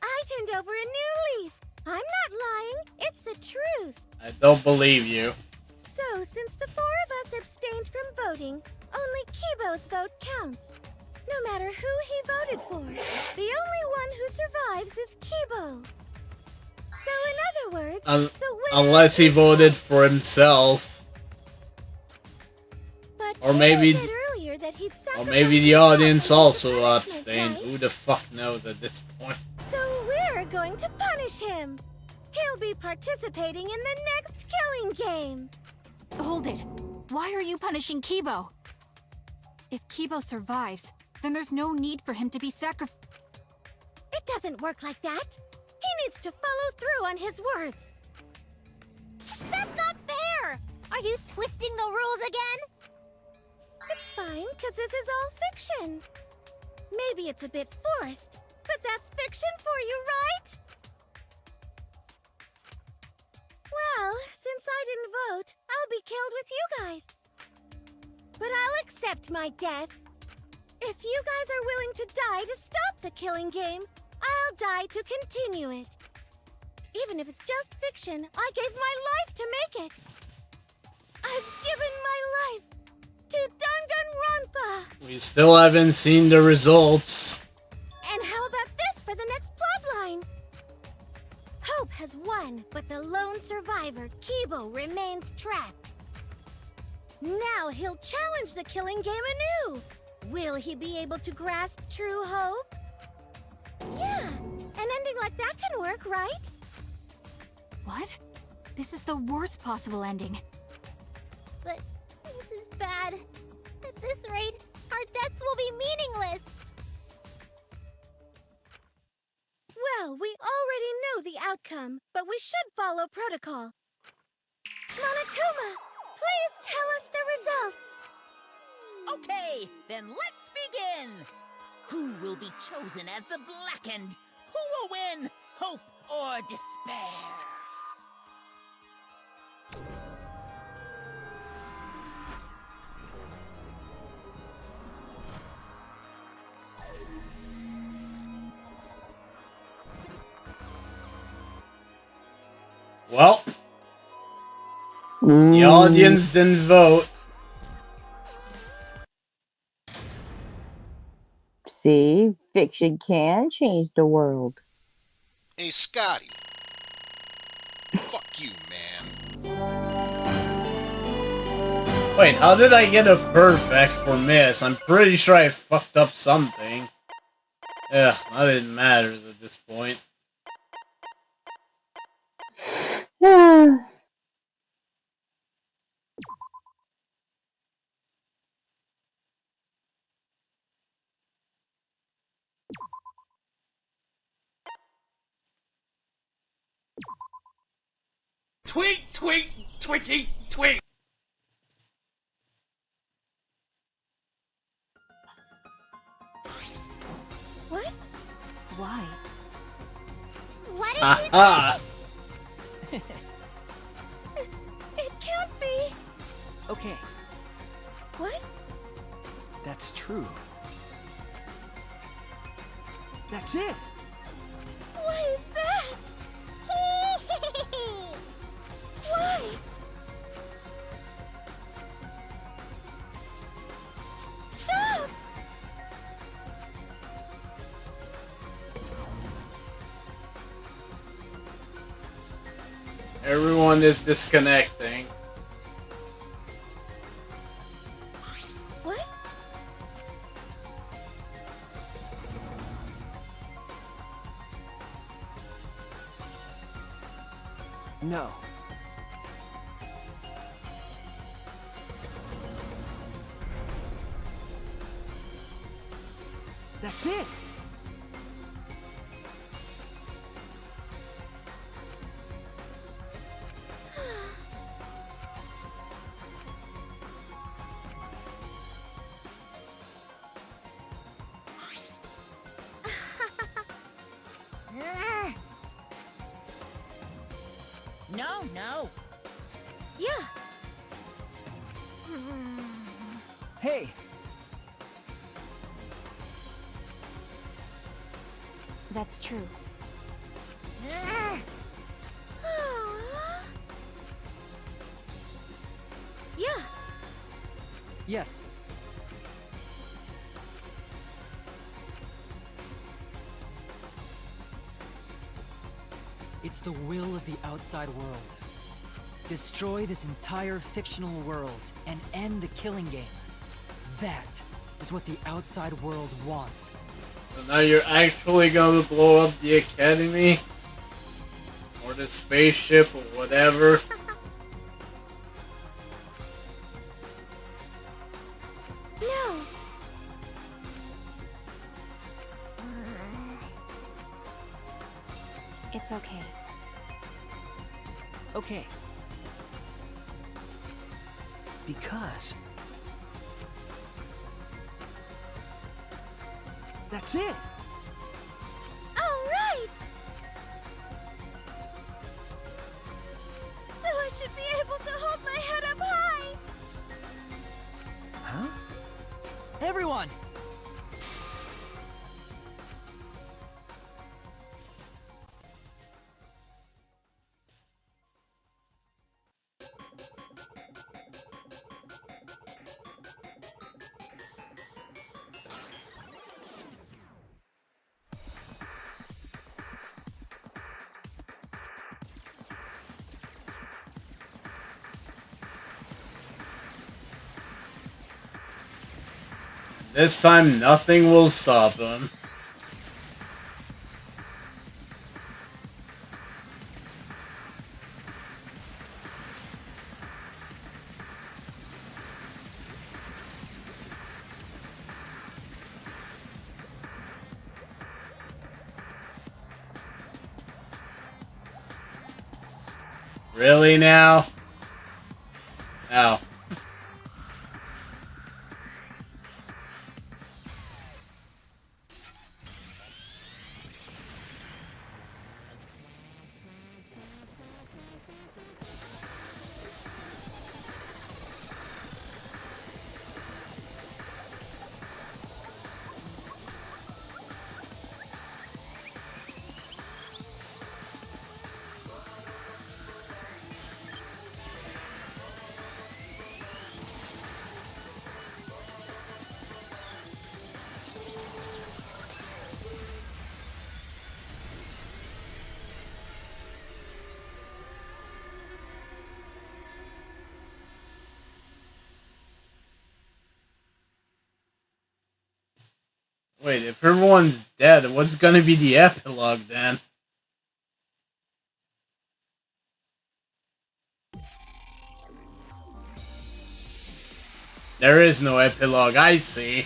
I turned over a new leaf. I'm not lying. It's the truth. I don't believe you. So, since the 4 of us abstained from voting, only Kibo's vote counts. No matter who he voted for, the only one who survives is Kibo. So, in other words, the winner Unless he voted for himself. But Or maybe... said earlier that he'd Or maybe the audience also abstained. Who the fuck knows at this point? So we're going to punish him. He'll be participating in the next killing game. Hold it. Why are you punishing Kibo? If Kibo survives, then there's no need for him to be sacrificed. It doesn't work like that. He needs to follow through on his words. That's not fair! Are you twisting the rules again? It's fine, because this is all fiction. Maybe it's a bit forced, but that's fiction for you, right? Well, since I didn't vote, I'll be killed with you guys. But I'll accept my death. If you guys are willing to die to stop the killing game, I'll die to continue it. Even if it's just fiction, I gave my life to make it. I've given my life to Danganrompa. We still haven't seen the results. And how about this for the next plotline? Hope has won, but the lone survivor, Kibo, remains trapped. Now he'll challenge the killing game anew. Will he be able to grasp true hope? Yeah, an ending like that can work, right? What? This is the worst possible ending. But this is bad. At this rate, our deaths will be meaningless. Well, we already know the outcome, but we should follow protocol. Monokuma, please tell us the results. Okay, then let's begin! Who will be chosen as the Blackened? Who will win? Hope or despair? Well, the audience didn't vote. See, fiction can change the world. Hey, Scotty. Fuck you, man. Wait, how did I get a perfect for Miss? I'm pretty sure I fucked up something. Yeah, that it matters at this point. Tweet, tweet, twitty, tweet. What? Why? What did Aha! you say? It can't be. Okay, What? that's true. That's it! What is that? Why? Stop! Everyone is disconnecting. What? No. That's it! No. Yeah. Hey! That's true. Yeah. Yes. It's the will of the outside world. Destroy this entire fictional world and end the killing game. That is what the outside world wants. So now you're actually gonna blow up the academy? Or the spaceship or whatever? No. It's okay. Okay. Because... that's it! All right. So I should be able to hold my head up high. Huh? Everyone! This time, nothing will stop them. Really now? Ow. Wait, if everyone's dead, what's gonna be the epilogue then? There is no epilogue, I see.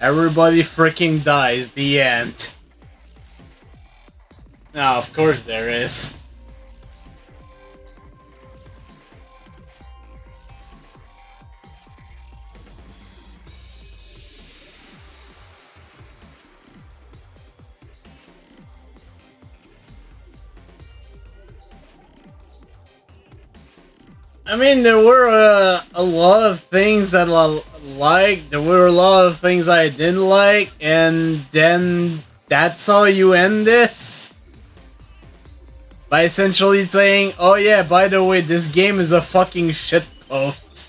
Everybody freaking dies, the end. No, of course there is. I mean, there were a lot of things that I liked, there were a lot of things I didn't like, and then that's how you end this? By essentially saying, oh yeah, by the way, this game is a fucking shitpost.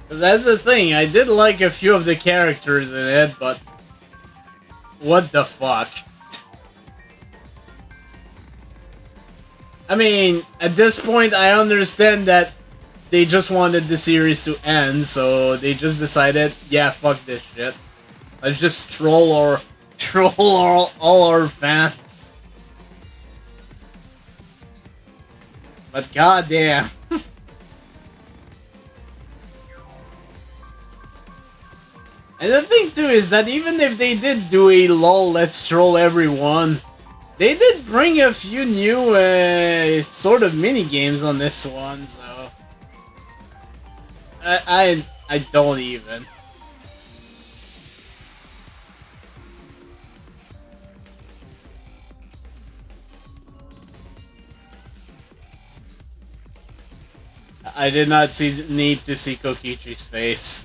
Because that's the thing, I did like a few of the characters in it, but what the fuck? I mean, at this point, I understand that they just wanted the series to end, so they just decided, yeah, fuck this shit. Let's just troll all our fans. But goddamn. And the thing too is that even if they did do a lol let's troll everyone, they did bring a few new sort of mini games on this one, so I don't even. I did not need to see Kokichi's face.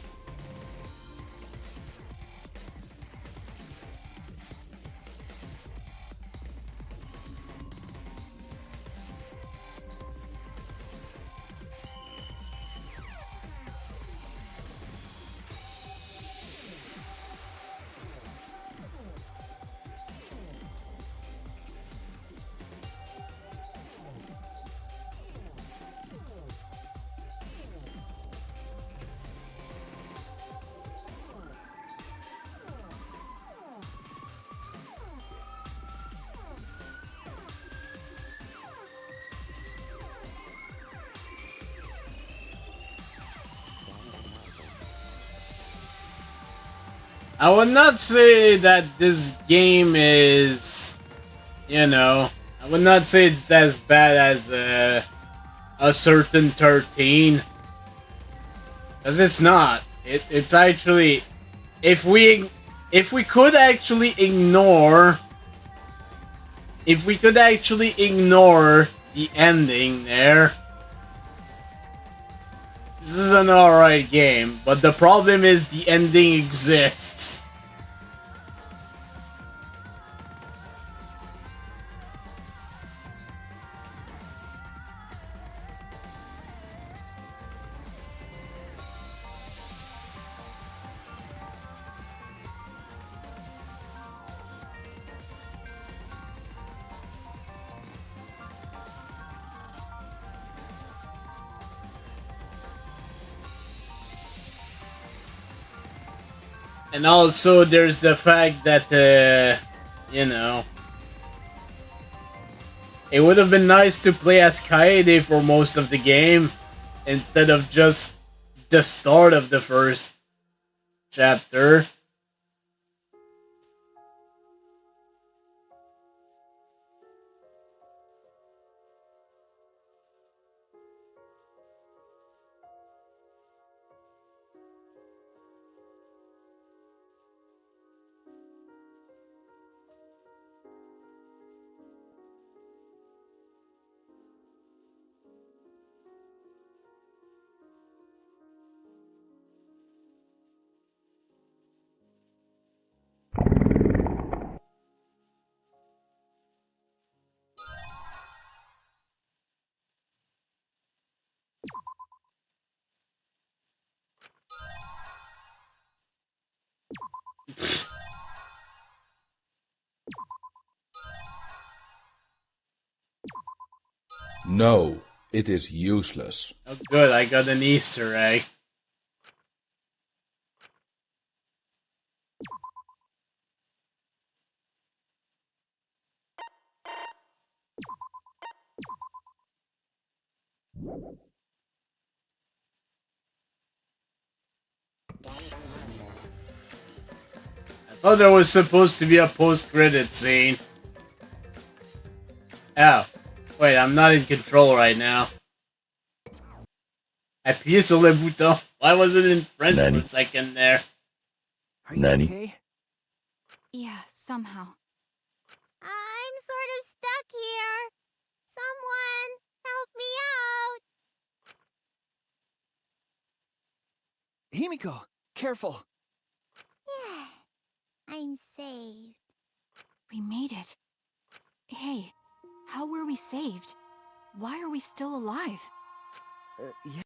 I would not say that this game is, you know, I would not say it's as bad as a certain 13. Because it's not. It's actually, if we could actually ignore the ending there, this is an alright game, but the problem is the ending exists. And also, there's the fact that, you know, it would have been nice to play as Kaede for most of the game, instead of just the start of the first chapter. No, it is useless. Oh good, I got an Easter egg. I thought there was supposed to be a post-credit scene. Oh. Wait, I'm not in control right now. Appuyez sur le bouton. Why was it in French for a second there? Are you okay? Yeah, somehow. I'm sort of stuck here. Someone, help me out. Himiko, careful. Yeah, I'm saved. We made it. Hey, how were we saved? Why are we still alive? Yeah.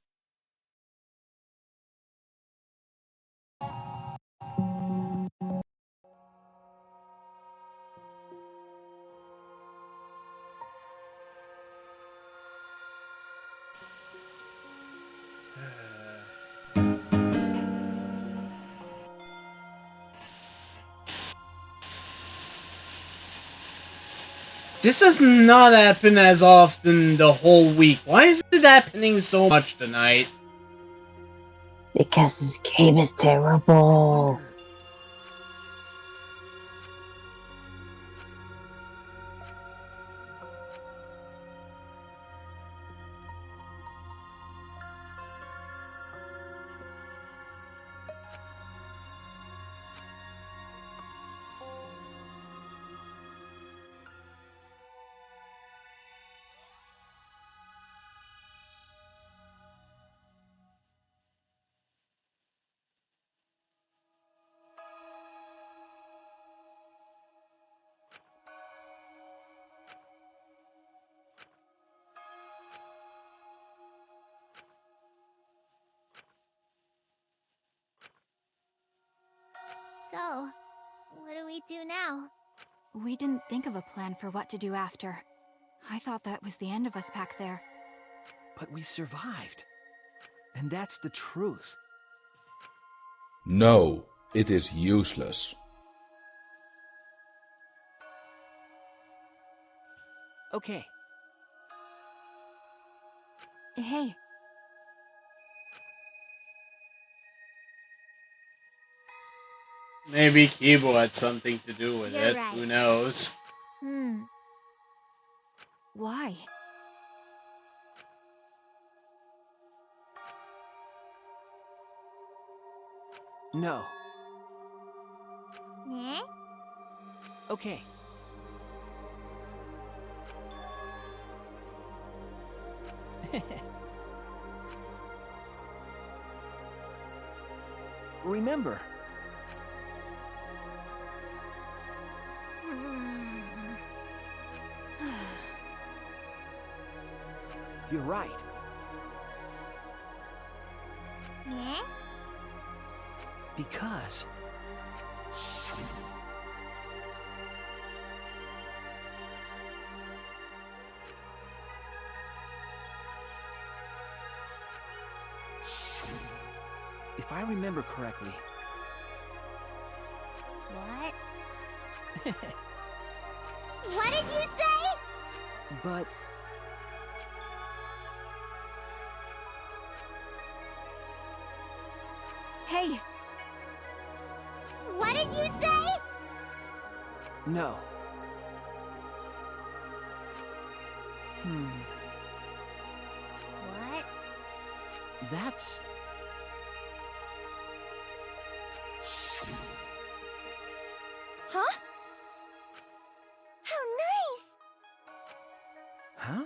This does not happen as often the whole week. Why is it happening so much tonight? Because this game is terrible. So, what do we do now? We didn't think of a plan for what to do after. I thought that was the end of us back there. But we survived. And that's the truth. No, it is useless. Okay. Hey. Maybe Kibo had something to do with You're it. right. Who knows? Why? No. Eh? Okay. Remember. You're right. Eh? Because... if I remember correctly... What? What did you say? But... Hey! What did you say? No. What? That's... Huh? How nice! Huh?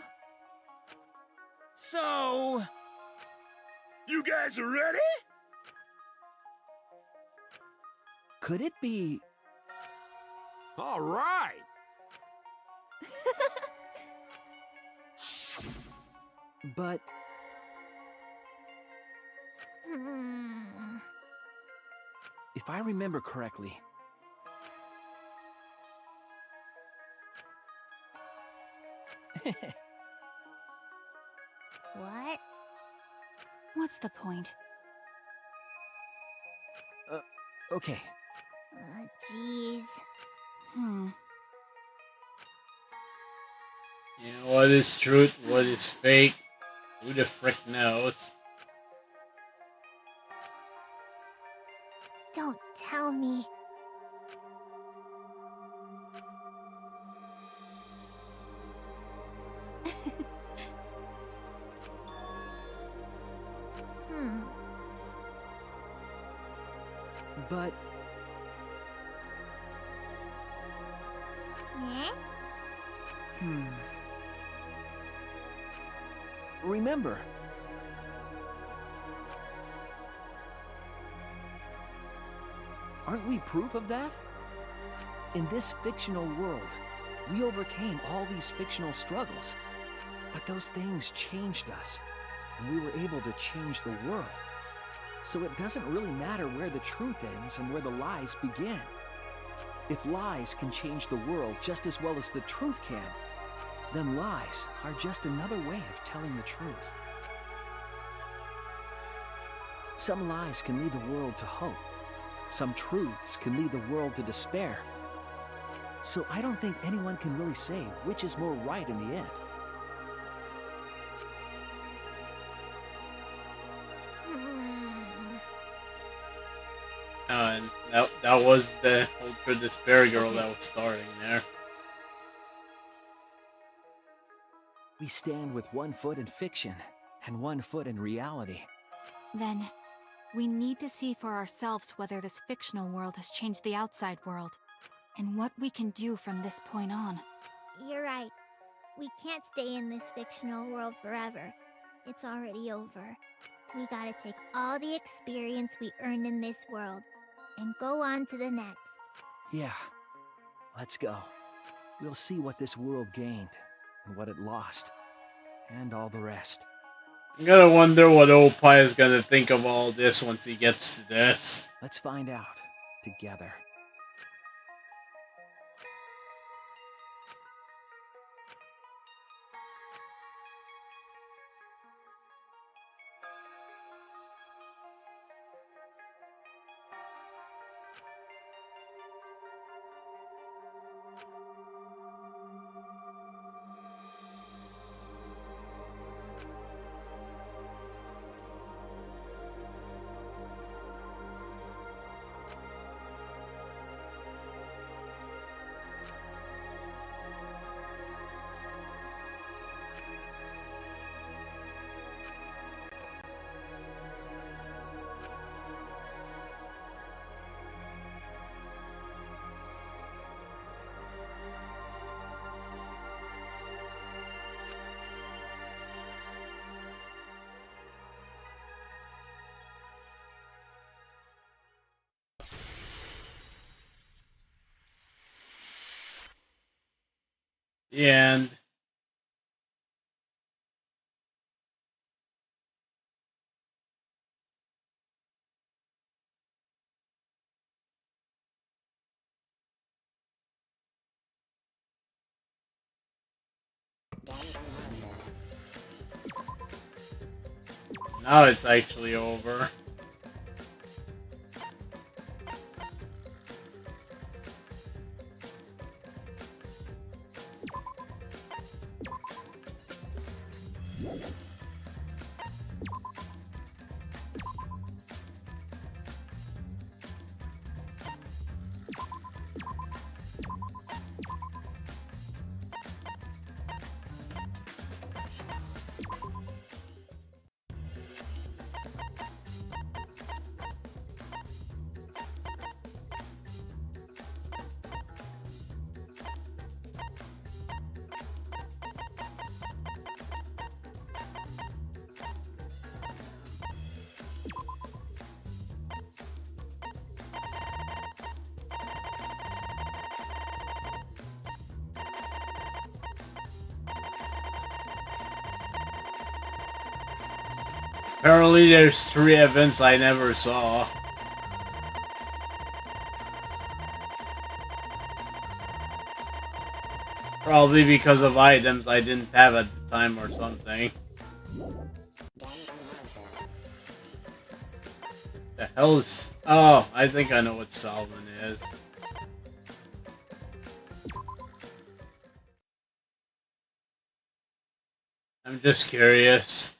So... You guys are ready? Could it be... All right. But... if I remember correctly... What? What's the point? Okay. Jeez. You know, what is truth? What is fake? Who the frick knows? Don't tell me. But... Eh? Remember. Aren't we proof of that? In this fictional world, we overcame all these fictional struggles. But those things changed us, and we were able to change the world. So it doesn't really matter where the truth ends and where the lies begin. If lies can change the world just as well as the truth can, then lies are just another way of telling the truth. Some lies can lead the world to hope. Some truths can lead the world to despair. So I don't think anyone can really say which is more right in the end. And that was the ultra despair girl that was starting there. We stand with one foot in fiction and one foot in reality. Then, we need to see for ourselves whether this fictional world has changed the outside world, and what we can do from this point on. You're right. We can't stay in this fictional world forever. It's already over. We gotta take all the experience we earned in this world and go on to the next. Yeah, let's go. We'll see what this world gained and what it lost, and all the rest. I'm gonna wonder what old Pie is gonna think of all this once he gets to this. Let's find out together. The end. Now it's actually over. Apparently there's 3 events I never saw. Probably because of items I didn't have at the time or something. The hell is... Oh, I think I know what Salvin is. I'm just curious.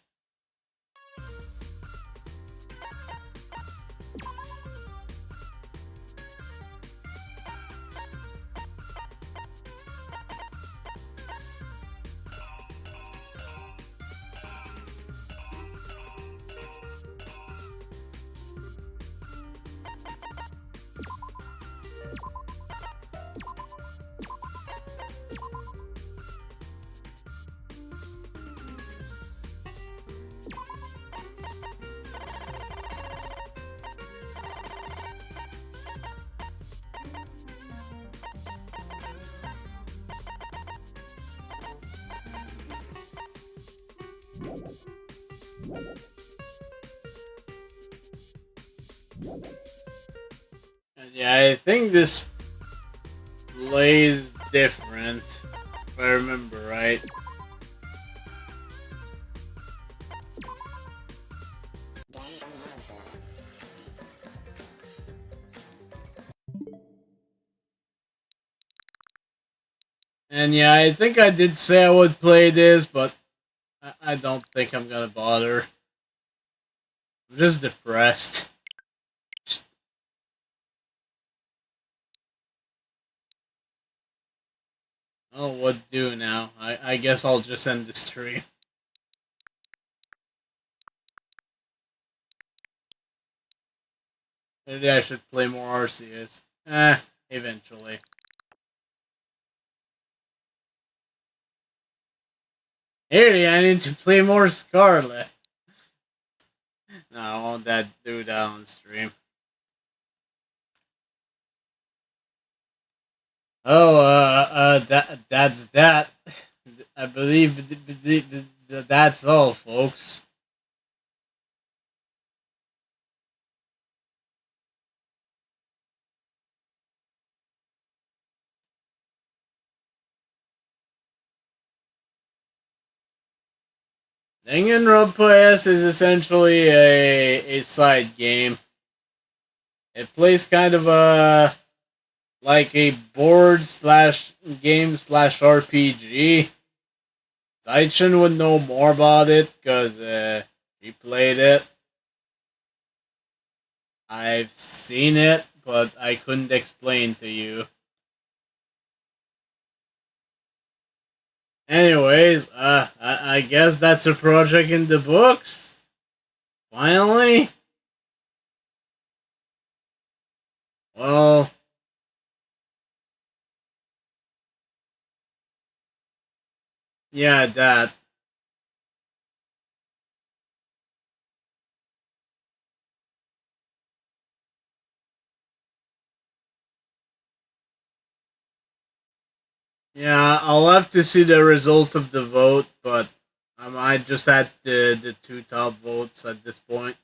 Yeah, I think this plays different, if I remember right. And yeah, I think I did say I would play this, but I don't think I'm gonna bother. I'm just depressed. Oh, what do now? I guess I'll just end the stream. Maybe I should play more Arceus. Eventually. Here, I need to play more Scarlet. No, I won't do that on stream. Oh, that's that. I believe that's all, folks. Danganronpa S is essentially a side game. It plays kind of like a board slash game slash RPG. Taichin would know more about it because he played it. I've seen it, but I couldn't explain to you. Anyways, I guess that's a project in the books. Finally. Well, yeah, that. Yeah, I'll have to see the results of the vote, but I might just add the two top votes at this point.